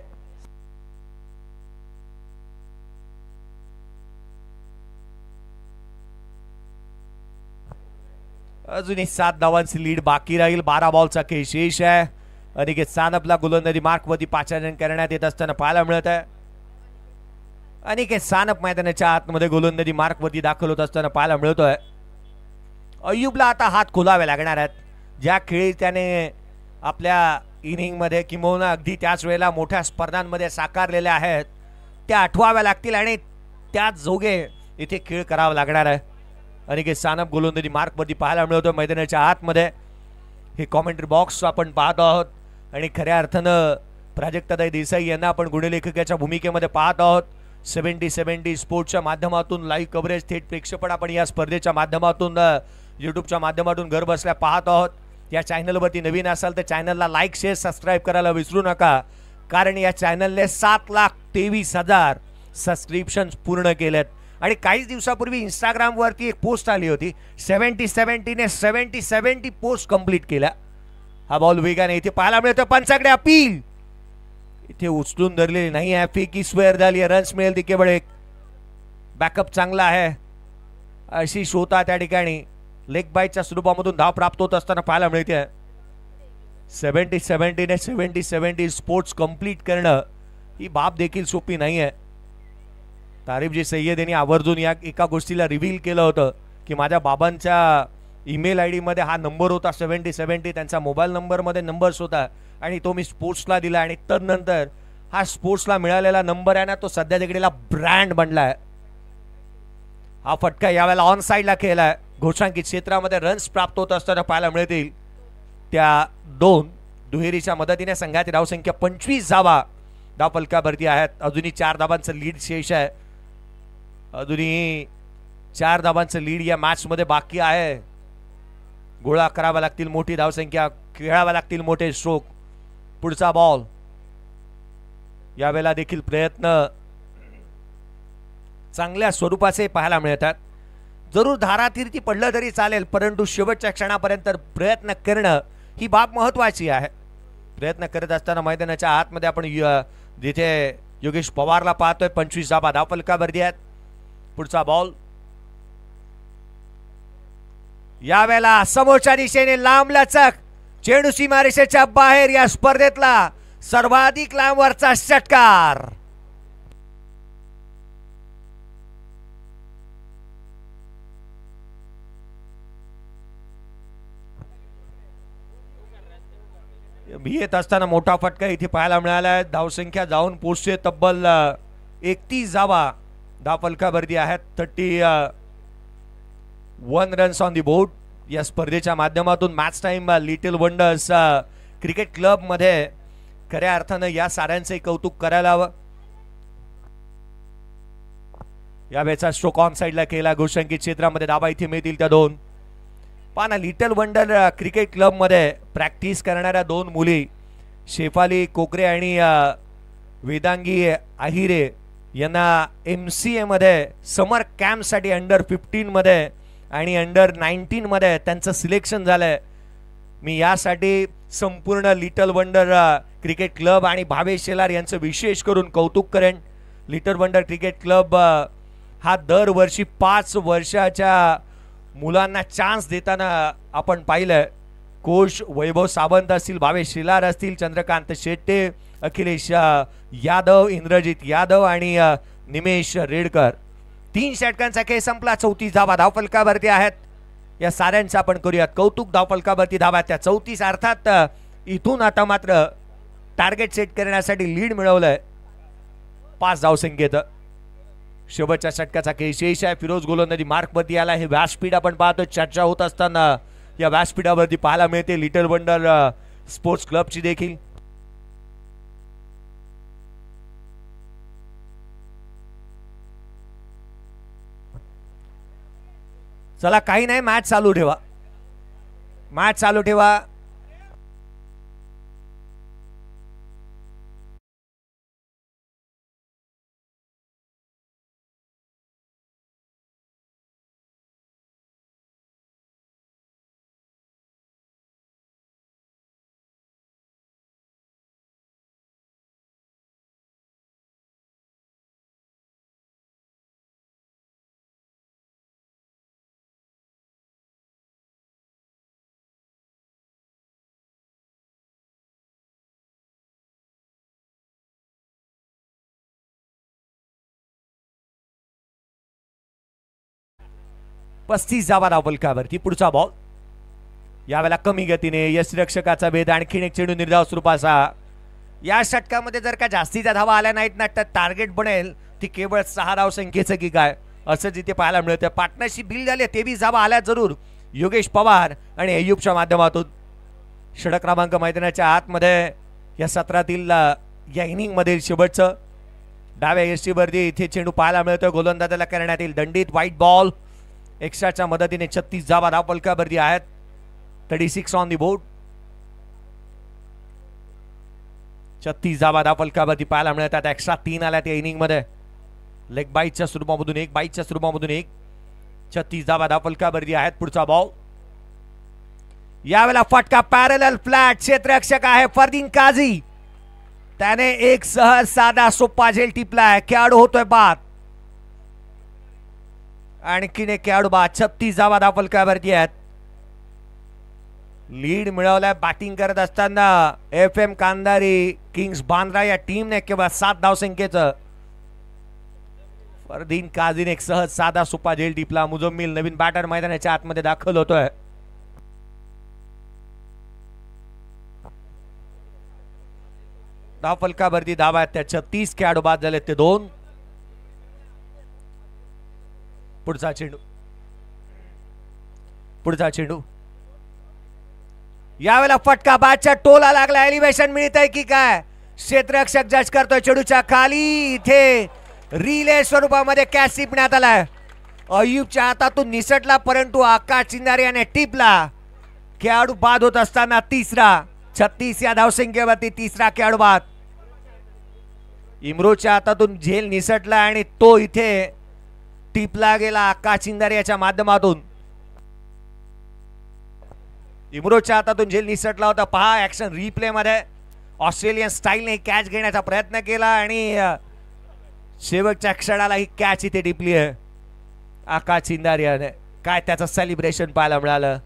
अजूनही 7 धावांची लीड बाकी राहील. 12 बॉलचा खेळ शेष आहे. अनिकेत सानपला गोलंदाजी मार्कवरती पाचारण करण्यात येत असताना पाहायला मिळत आहे. अनिकेत सानप मैदानाच्या आतमध्ये गोलंदाजी मार्कवरती दाखल होत असताना पाहायला मिळतोय. अय्यूबला आता हात खोलावे लागणार आहेत. ज्या खेळी त्याने आपल्या इनिंगमध्ये किंबहुना अगदी त्याच वेळेला मोठ्या स्पर्धांमध्ये साकारलेल्या आहेत त्या आठवाव्या लागतील आणि त्याच जोगे इथे खेळ करावा लागणार आहे. अनिकेत सानप गोलंदाजी मार्कवरती पाहायला मिळतोय मैदानाच्या आतमध्ये. हे कॉमेंट्री बॉक्स आपण पाहत आहोत आणि खऱ्या अर्थानं प्राजक्ताताई देसाई यांना आपण गुणलेखकाच्या भूमिकेमध्ये पाहत आहोत. 70-70 स्पोर्ट्सच्या माध्यमातून लाईव्ह कव्हरेज थेट प्रेक्षेपण आपण या स्पर्धेच्या माध्यमातून यूट्यूबच्या माध्यमातून घर बसल्या पाहत आहोत. या चॅनलवरती नवीन असाल तर चॅनलला लाईक शेअर सबस्क्राईब करायला विसरू नका, कारण या चॅनलने 7,23,000 सबस्क्रिप्शन्स पूर्ण केलेत. आणि काही दिवसापूर्वी इंस्टाग्रामवरती एक पोस्ट आली होती, 70-70ने 70-70 पोस्ट कंप्लीट केल्या. हा बॉल वेगाने इथे पाहायला मिळतो. पंचाकडे अपील इथे उचलून धरलेली नाही आहे. फेकी स्क्वेअर झाली आहे. रन्स मिळेल ती केवळ एक. बॅकअप चांगला आहे अशी शोता त्या ठिकाणी लेग बाईटच्या स्वरूपामधून धाव प्राप्त होत असताना पाहायला मिळते. 70-70ने 70-70 स्पोर्ट्स कंप्लीट करणं ही बाब देखील सोपी नाही आहे. तारिफजी सय्यद यांनी आवर्जून या एका गोष्टीला रिव्हील केलं होतं की माझ्या बाबांच्या ईमेल आय डीमध्ये हा नंबर होता 70-70, त्यांचा मोबाईल नंबरमध्ये नंबर्स होता आणि तो मी स्पोर्ट्सला दिला आणि तदनंतर हा स्पोर्ट्सला मिळालेला नंबर आहे ना तो सध्या तिकडेला ब्रँड बनला आहे. हा फटका यावेळेला ऑन साईडला केलाय. घोषांकित क्षेत्रामध्ये रन्स प्राप्त होत असताना पाहायला मिळतील त्या दोन. दुहेरीच्या मदतीने संघाची धावसंख्या 25 धावा धावफलकावरती आहेत. अजूनही 4 धावांचं लीड शेष आहे. अजूनही 4 धावांचं लीड या मॅच मध्ये बाकी आहे. गोळा करावा लागतील मोठी धावसंख्या, खेळावा लागतील मोठे स्ट्रोक. पुढचा बॉल यावेळेला देखील प्रयत्न चांगल्या स्वरूपाचे पाहायला मिळतात. जरूर धारातीर्थी पडलं तरी चालेल, परंतु शेवटच्या क्षणापर्यंत प्रयत्न करणं ही बाब महत्वाची आहे. प्रयत्न करत असताना मैदानाच्या आतमध्ये आपण जिथे योगेश पवारला पाहतोय 25 धावा धावफलकावरती आहेत. पुढचा बॉल यावेळेला समोरच्या दिशेने लांब लचक चेंडू सीमारेषेच्या बाहेर. या स्पर्धेतला सर्वाधिक लांबवरचा षटकार. येत असताना मोठा फटका इथे पाहायला मिळाला आहे. धावसंख्या जाऊन पोहोचते तब्बल 31 धावा धावफलकावरती आहेत. 31 रन्स ऑन दी बोर्ड. या स्पर्धेच्या माध्यमातून match time little wonders cricket club मध्ये खऱ्या अर्थानं या साऱ्यांचे कौतुक करायला हवं. या वेळेचा स्ट्रोक ऑन साइडला केला. घोषांकित क्षेत्रामध्ये धावा इथे मिळतील त्या दोन. पाना लिटल वंडर क्रिकेट क्लब मध्ये प्रॅक्टिस करणाऱ्या दोन मुली शेफाली कोकरे आणि वेदांगी आहिरे यांना MCA मध्ये समर कॅम्पसाठी अंडर 15 मध्ये आणि अंडर 19 मध्ये त्यांचं सिलेक्शन झालंय. मी यासाठी संपूर्ण लिटल वंडर क्रिकेट क्लब आणि भावेश शेलार यांचं विशेष करून कौतुक करेन. लिटल वंडर क्रिकेट क्लब हा दरवर्षी 5 वर्षाच्या मुलांना चान्स देताना आपण पाहिलं. कोच वैभव सावंत असतील, भावेश शेलार असतील, चंद्रकांत शेट्टे, अखिलेश यादव, इंद्रजित यादव आणि निमेश रेडकर. 3 षटकांचा खेळ संपला. 34 धावा धावफलकावरती आहेत. या साऱ्यांचं आपण करूयात कौतुक. धावफलकावरती धावा त्या 34. अर्थात इथून आता मात्र टार्गेट सेट करण्यासाठी लीड मिळवलंय 5 धावसंख्येत. शेवटच्या षटकाचा खेळ शेष आहे. फिरोज गोलंदाजी मार्कवरती आला. हे व्यासपीठ आपण पाहतो. चर्चा होत असताना या व्यासपीठावरती पाहायला मिळते लिटल वंडर स्पोर्ट्स क्लबची देखील. चला काही नाही, मॅच चालू ठेवा, मॅच चालू ठेवा. 35 धावा धावफलकावरती. पुढचा बॉल यावेळेला कमी गतीने यष्टिरक्षकाचा भेद. आणखीन एक चेंडू निर्धाव स्वरूपाचा. या षटकामध्ये जर का जास्तीच्या धावा आल्या नाहीत ना तर टार्गेट बनेल ती केवळ 6 धावसंख्येचं की काय असं जिथे पाहायला मिळतं. पार्टनरशिप बिल झाले 23 धावा आल्या जरूर योगेश पवार आणि अय्यूबच्या माध्यमातून. षटक क्रमांक मैदानाच्या आतमध्ये या सत्रातील या इनिंगमध्ये शेवटचं डाव्या यष्टीवरती इथे चेंडू पाहायला मिळतोय. गोलंदाजाला करण्यात येईल दंडित. White ball. एक्स्ट्राच्या मदतीने 36 धावा धावफलकावरती आहेत. 36 ऑन दी बोर्ड. 36 धावा धावफलकावरती पाहायला मिळतात. एक्स्ट्रा 3 आल्या त्या इनिंग मध्ये. लेग बाईटच्या स्वरूपामधून 1, बाईटच्या स्वरूपामधून 1. 36 धावा धावफलकावरती आहेत. पुढचा बॉल यावेळेला फटका पॅरलल फ्लॅट. क्षेत्ररक्षक आहे फरदीन काझी. त्याने एक सहज साधा सोपा झेल टिपलाय. खेळाडू होतोय बाद. आणखीन एक खेळाडू बाद. 36 धावा धावफलकावरती आहेत. लीड मिळवलाय बॅटिंग करत असताना FM कांदारी किंग्स बांद्रा या टीमने केवळ 7 धावसंख्येचं. फरदीन काझीने एक सहज साधा सोपा झेल टिपला. मुजम्मिल नवीन बॅटर मैदानाच्या आतमध्ये दाखल होतोय. धावफलकावरती धावा आहेत त्या 36. खेळाडू बाद झाले ते 2. पुढचा चेंडू यावेळेला फटका बॅटच्या टोला लागला. एलिव्हेशन मिळत आहे की काय क्षेत्ररक्षक जज करतोय. चेंडूच्या खाली इथे रिले स्वरूपामध्ये कॅच टिपण्यात आलाय. अय्यूबच्या हातातून निसटला परंतु आकाश चिंदारे याने टिपला. खेळाडू बाद होत असताना तिसरा. 36 या धावसंख्येवरती तिसरा खेळाडू बाद. इम्रोच्या हातातून झेल निसटला आणि तो इथे टिपला गेला आकाश चिंदारे याच्या माध्यमातून. इम्रोच्या हातातून झेल निसटला होता. पहा ऍक्शन रिप्ले मध्ये ऑस्ट्रेलियन स्टाईलने कॅच घेण्याचा प्रयत्न केला आणि शेवटच्या क्षणाला ही कॅच इथे टिपली आहे आकाश चिंदारे याने. काय त्याचं सेलिब्रेशन पाहायला मिळालं.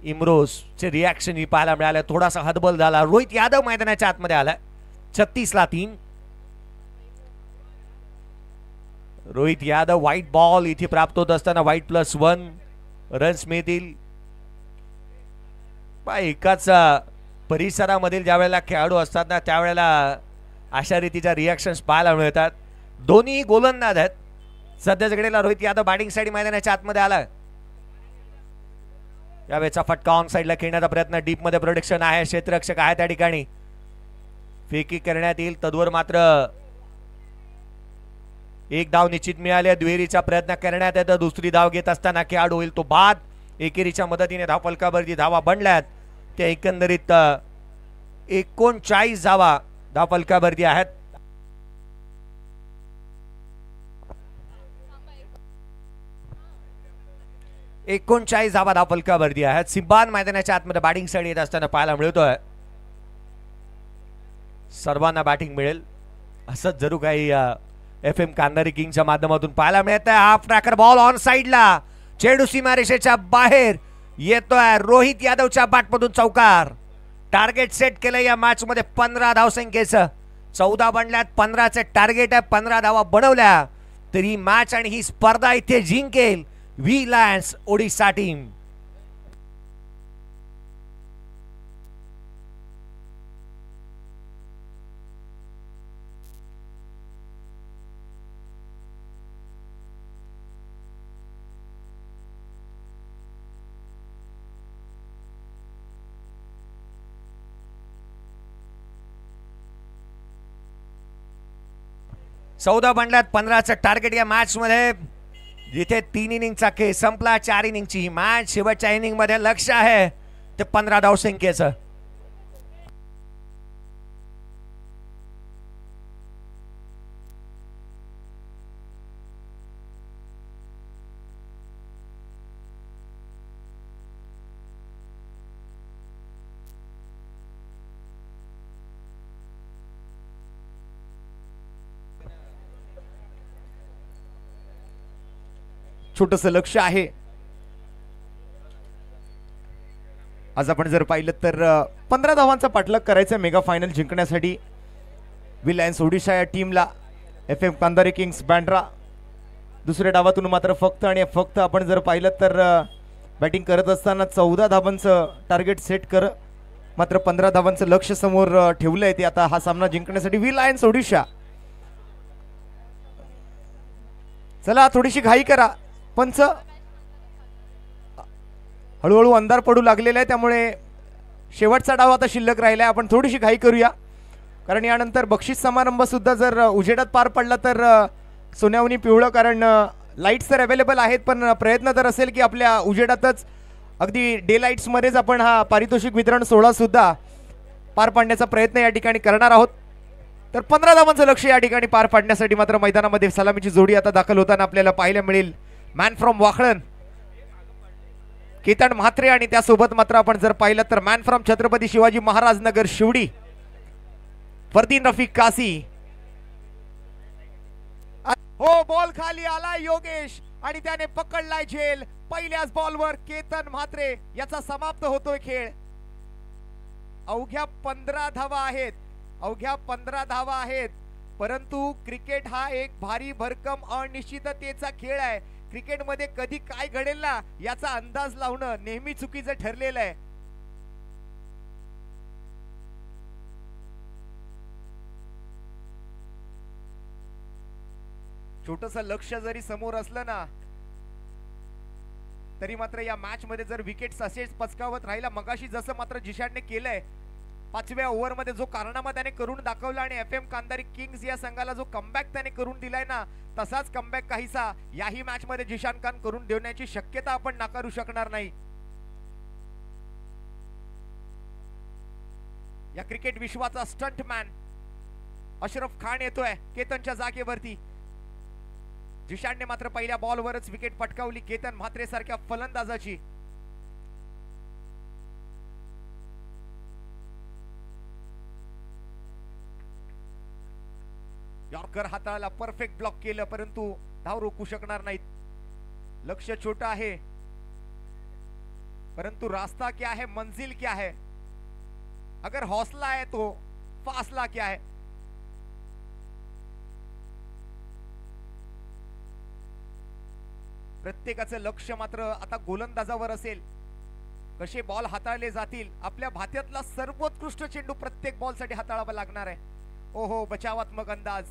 इम्रोजचे रिॲक्शन ही पाहायला मिळालं. थोडासा हतबल झाला. रोहित यादव मैदानाच्या आतमध्ये आला. 36 ला 3. रोहित यादव व्हाईट बॉल इथे प्राप्त होत असताना व्हाईट +1 रन्स मिळतील. एकाच परिसरामधील ज्या वेळेला खेळाडू असतात ना त्यावेळेला अशा रीतीच्या रिॲक्शन्स पाहायला मिळतात. दोन्ही गोलंदाज आहेत. सध्याच्या घडीला रोहित यादव बॅटिंग साठी मैदानाच्या आतमध्ये आला. यावेळेचा फटका ऑन साईडला खेळण्याचा प्रयत्न. डीप मध्ये प्रोटेक्शन आहे. क्षेत्ररक्षक आहे त्या ठिकाणी. फेकी करण्यात येईल. तद्वर मात्र एक धाव निश्चित मिळाली. दुहेरीचा प्रयत्न करण्यात येतो. दुसरी धाव घेत असताना खेळाडू होईल तो बाद. एकेरीच्या मदतीने धावफलकावरती धावा बनल्यात त्या एकंदरीत 39 धावा धावफलकावरती आहेत. धावा धावफलकावरती आहेत. सिब्बान मैदानाच्या आतमध्ये बॅटिंग साठी येत असताना पाहायला मिळतोय. सर्वांना बॅटिंग मिळेल असंच जरूर काही FM कांदारी किंगच्या माध्यमातून पाहायला मिळत आहे. हाफ ट्रॅकर बॉल ऑन साइडला. चेंडू सीमारेषेच्या बाहेर येतोय. रोहित यादवच्या बॅटमधून चौकार. टार्गेट सेट केलं या मॅच मध्ये 15 धावसंख्येचं. 14 बनल्यात. 15चे टार्गेट आहे. 15 धावा बनवल्या तर ही मॅच आणि ही स्पर्धा इथे जिंकेल व्ही लायन्स ओडिशा टीम. चौदा बनल्यात. 15चं टार्गेट या मॅच मध्ये जिथे 3 इनिंगचा खेळ संपला. 4 इनिंगची ही मॅच. शेवटच्या इनिंग मध्ये लक्ष आहे ते 15 धावसंख्येचं. छोटस लक्ष आहे. आज आपण जर पाहिलं तर 15 धावांचा पाठलाग करायचा मेगा फायनल जिंकण्यासाठी व्ही लायन्स ओडिशा या टीमला. FM कांदारी किंग्स बांद्रा दुसऱ्या डावातून मात्र फक्त आणि फक्त आपण जर पाहिलं तर बॅटिंग करत असताना 14 धावांचं टार्गेट सेट कर, मात्र 15 धावांचं लक्ष समोर ठेवलंय ते आता हा सामना जिंकण्यासाठी. व्ही लायन्स ओडिशा, चला थोडीशी घाई करा. पंच हळूहळू अंधार पडू लागलेला आहे, त्यामुळे शेवटचा डाव आता शिल्लक राहिला आहे. आपण थोडीशी घाई करूया, कारण यानंतर बक्षीस समारंभ सुद्धा जर उजेडात पार पडला तर सोन्याहुनी पिवळं, कारण लाईट्स तर अवेलेबल आहेत, पण प्रयत्न तर असेल की आपल्या उजेडातच अगदी डे लाईट्समध्येच आपण हा पारितोषिक वितरण सोहळा सुद्धा पार पाडण्याचा प्रयत्न या ठिकाणी करणार आहोत. तर 15 धावांचं लक्ष या ठिकाणी पार पाडण्यासाठी मात्र मैदानामध्ये सलामीची जोडी आता दाखल होताना आपल्याला पाहायला मिळेल. मॅन फ्रॉम वाखळण केतन म्हात्रे, आणि त्यासोबत मात्र आपण जर पाहिलं तर मॅन फ्रॉम छत्रपती शिवाजी महाराज नगर शिवडी फरदीन रफिक कासी. हो, बॉल खाली आला योगेश आणि त्याने पकडलाय झेल. पहिल्याच बॉलवर केतन म्हात्रे याचा समाप्त होतोय खेळ. अवघ्या 15 धावा आहेत, अवघ्या 15 धावा आहेत. परंतु क्रिकेट हा एक भारी भरकम अनिश्चिततेचा खेळ आहे. क्रिकेटमध्ये कधी काय घडेल ना याचा अंदाज लावणं नेहमी चुकीचं ठरलेलं आहे. छोटस लक्ष जरी समोर असलं ना तरी मात्र या मॅच मध्ये जर विकेट्स असेच पचकावत राहिला, मगाशी जसं मात्र जिशानने केलंय 5व्या ओव्हर मध्ये जो कारनामा त्याने करून दाखवला आणि FM कांधारी किंग्स या संघाला जो कमबॅक त्याने करून दिलाय ना, तसाच कमबॅक काहीसा याही मॅच मध्ये जिशान खान करून देण्याची शक्यता आपण नाकारू शकणार नाही. या क्रिकेट विश्वाचा स्टंटमॅन अशरफ खान येतोय केतनच्या जागेवरती. जिशानने मात्र पहिल्या बॉलवरच विकेट पटकावली केतन म्हात्रे सारख्या फलंदाजाची. यॉर्कर हाताळला, परफेक्ट ब्लॉक केलं, परंतु धाव रोखू शकणार नाहीत. लक्ष छोटा आहे परंतु रास्ता क्या है, मंजिल क्या है. अगर हौसला है तो फासला क्या है. प्रत्येकाचं लक्ष मात्र आता गोलंदाजावर असेल. कसे बॉल हाताळले जातील. आपल्या भात्यातला सर्वोत्कृष्ट चेंडू प्रत्येक बॉल साठी हाताळावा लागणार आहे. ओहो, बचावात्मक अंदाज.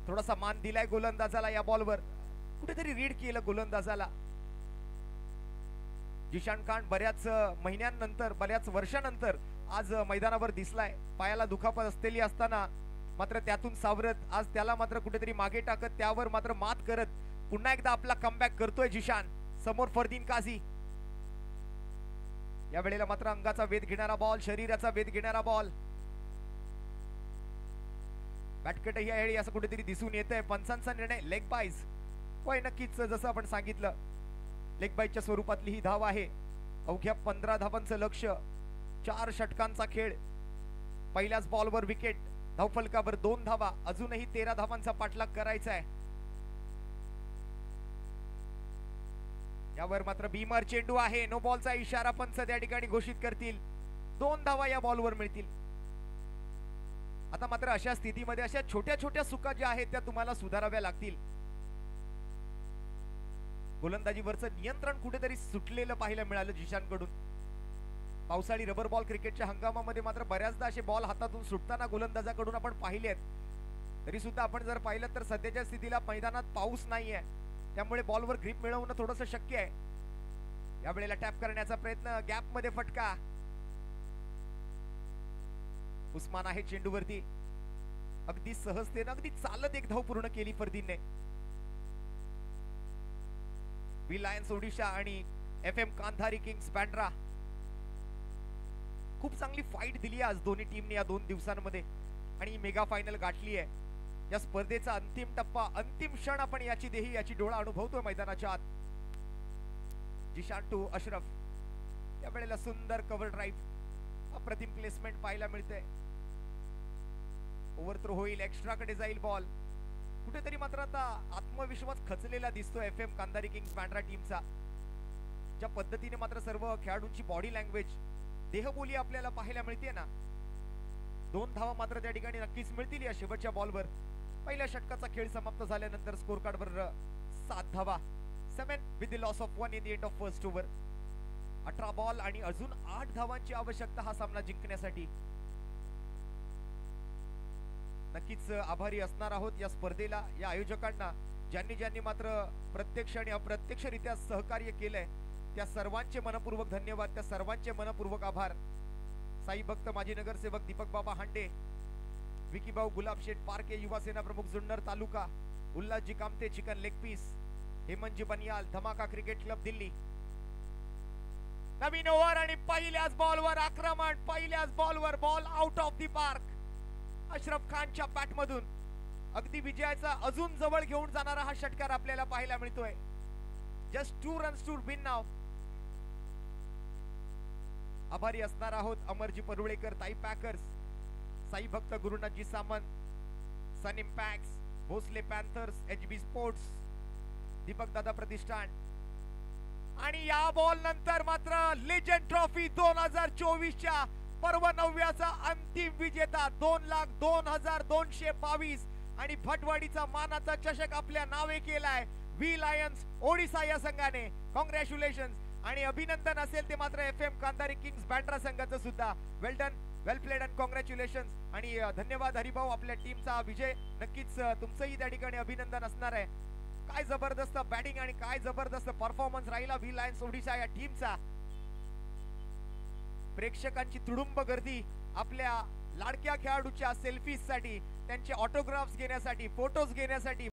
थोडासा मान दिलाय गोलंदाजाला या बॉलवर, कुठेतरी रीड केलं गोलंदाजाला. जिशान खान बऱ्याच महिन्यांनंतर, बऱ्याच वर्षानंतर आज मैदानावर दिसलाय. पायाला दुखापत असलेली असताना मात्र त्यातून सावरत आज त्याला मात्र कुठेतरी मागे टाकत त्यावर मात्र मात करत पुन्हा एकदा आपला कमबॅक करतोय जिशान. समोर फरदीन काझी. या वेळेला मात्र अंगाचा वेध घेणारा बॉल, शरीराचा वेध घेणारा बॉल. बॅटकट ही आहे असं कुठेतरी दिसून येतंय. पंचांचा निर्णय लेग बाईज होय, नक्कीच जसं आपण सांगितलं लेग बाईजच्या स्वरूपातली ही धाव आहे. अवघ्या 15 धावांचं लक्ष, 4 षटकांचा खेळ. पहिल्याच बॉलवर विकेट, धावफलकावर 2 धावा. अजूनही 13 धावांचा पाठलाग करायचा आहे. यावर मात्र बीमर चेंडू आहे. नो बॉलचा इशारा पंच त्या ठिकाणी घोषित करतील. 2 धावा या बॉलवर मिळतील. आता मात्र अशा स्थितीमध्ये अशा छोट्या छोट्या चुका ज्या आहेत त्या तुम्हाला सुधाराव्या लागतील. गोलंदाजीवरचं नियंत्रण कुठेतरी सुटलेलं पाहायला मिळालं जिशानकडून. पावसाळी रबर बॉल क्रिकेटच्या हंगामामध्ये मात्र बऱ्याचदा असे बॉल हातातून सुटताना गोलंदाजाकडून आपण पाहिले आहेत. तरी सुद्धा आपण जर पाहिलं तर सध्याच्या स्थितीला मैदानात पाऊस नाहीये, त्यामुळे बॉलवर ग्रिप मिळवणं थोडंसं शक्य आहे. या वेळेला टॅप करण्याचा प्रयत्न, गॅप मध्ये फटका. उस्मान आहे चेंडूवरती. अगदी सहजतेने, अगदी चालत एक धाव पूर्ण केली फरदीनने. व्ही लायन्स ओडिशा आणि FM कांधारी किंग्स बँड्रा. खूप चांगली फाईट दिली आज दोन्ही टीमने या 2 दिवसांमध्ये आणि मेगा फायनल गाठली आहे. या स्पर्धेचा अंतिम टप्पा, अंतिम क्षण आपण याची देही, याची डोळा अनुभवतोय मैदानाच्या आत. जिशान टू अशरफ. या वेळेला सुंदर कव्हर ड्राईव्ह, अप्रतिम प्लेसमेंट पाहायला मिळते. ओव्हरथ्रो होईल, एक्स्ट्रा कडे जाईल बॉल. कुठेतरी मात्र आता आत्मविश्वास खचलेला दिसतोय FM कांधारी किंग्स बँड्रा टीमचा. ज्या पद्धतीने मात्र सर्व खेळाडूंची बॉडी लँग्वेज, देहबोली आपल्याला पाहायला मिळते ना. 2 धावा मात्र त्या ठिकाणी नक्कीच मिळतील या शेवटच्या बॉलवर. पहिल्या षटकाचा खेळ समाप्त झाल्यानंतर स्कोर कार्डवर 7 धावा, 7 with the loss of 1 in the end of first over. 18 ball आणि अजून 8 धावांची आवश्यकता हा सामना जिंकण्यासाठी. नक्कीच आभारी असणार आहोत या स्पर्धेला, या आयोजकांना, ज्यांनी मात्र प्रत्यक्ष आणि अप्रत्यक्षरित्या सहकार्य केलंय त्या सर्वांचे मनपूर्वक धन्यवाद, त्या सर्वांचे मनपूर्वक आभार. साई भक्त माजी नगरसेवक दीपक बाबा हांडे, विकीभाऊ गुलाबशेठ पारके युवा सेना प्रमुख Junnar taluka, Ullasji Kamte chicken leg piece, Hemantji Baniyal Dhamaka cricket club Delhi. नवीन ओव्हर आणि पहिल्याच बॉलवर आक्रमण, पहिल्याच बॉलवर ball out of the park. Ashraf खानच्या बॅट मधून अगदी विजयाचा अजून जवळ घेऊन जाणारा हा षटकार आपल्याला पाहायला मिळतोय. जस्ट 2 रन्स टू विन नाव. आभारी असणार आहोत अमरजी परुळेकर, ताई पॅकर्स, साई भक्त Gurunathji Samant, sun impacts, Bhosale panthers, HB sports, Deepak Dada प्रतिष्ठान. आणि या बॉल नंतर मात्र लेजंड ट्रॉफी 2024च्या पर्व 9व्याचा अंतिम विजेता 2,02,222 आणि भटवाडीचा मानाचा चषक आपल्या नावे केलाय व्ही लायन्स ओडिसा या संघाने. कॉंग्रॅच्युलेशन आणि अभिनंदन असेल ते मात्र FM कांदारी किंग्स बँड्रा संघाचं सुद्धा. Well done, well played and congratulation. आणि धन्यवाद हरिभाऊ, आपल्या टीमचा विजय. नक्कीच तुमचंही त्या ठिकाणी अभिनंदन असणार आहे. काय जबरदस्त बॅटिंग आणि काय जबरदस्त परफॉर्मन्स राहिला व्ही लायन्स ओडिसा या टीमचा. प्रेक्षकांची तुडुंब गर्दी आपल्या लाडक्या खेळाडूच्या सेल्फीज साठी, त्यांचे ऑटोग्राफ्स घेण्यासाठी, फोटोज घेण्यासाठी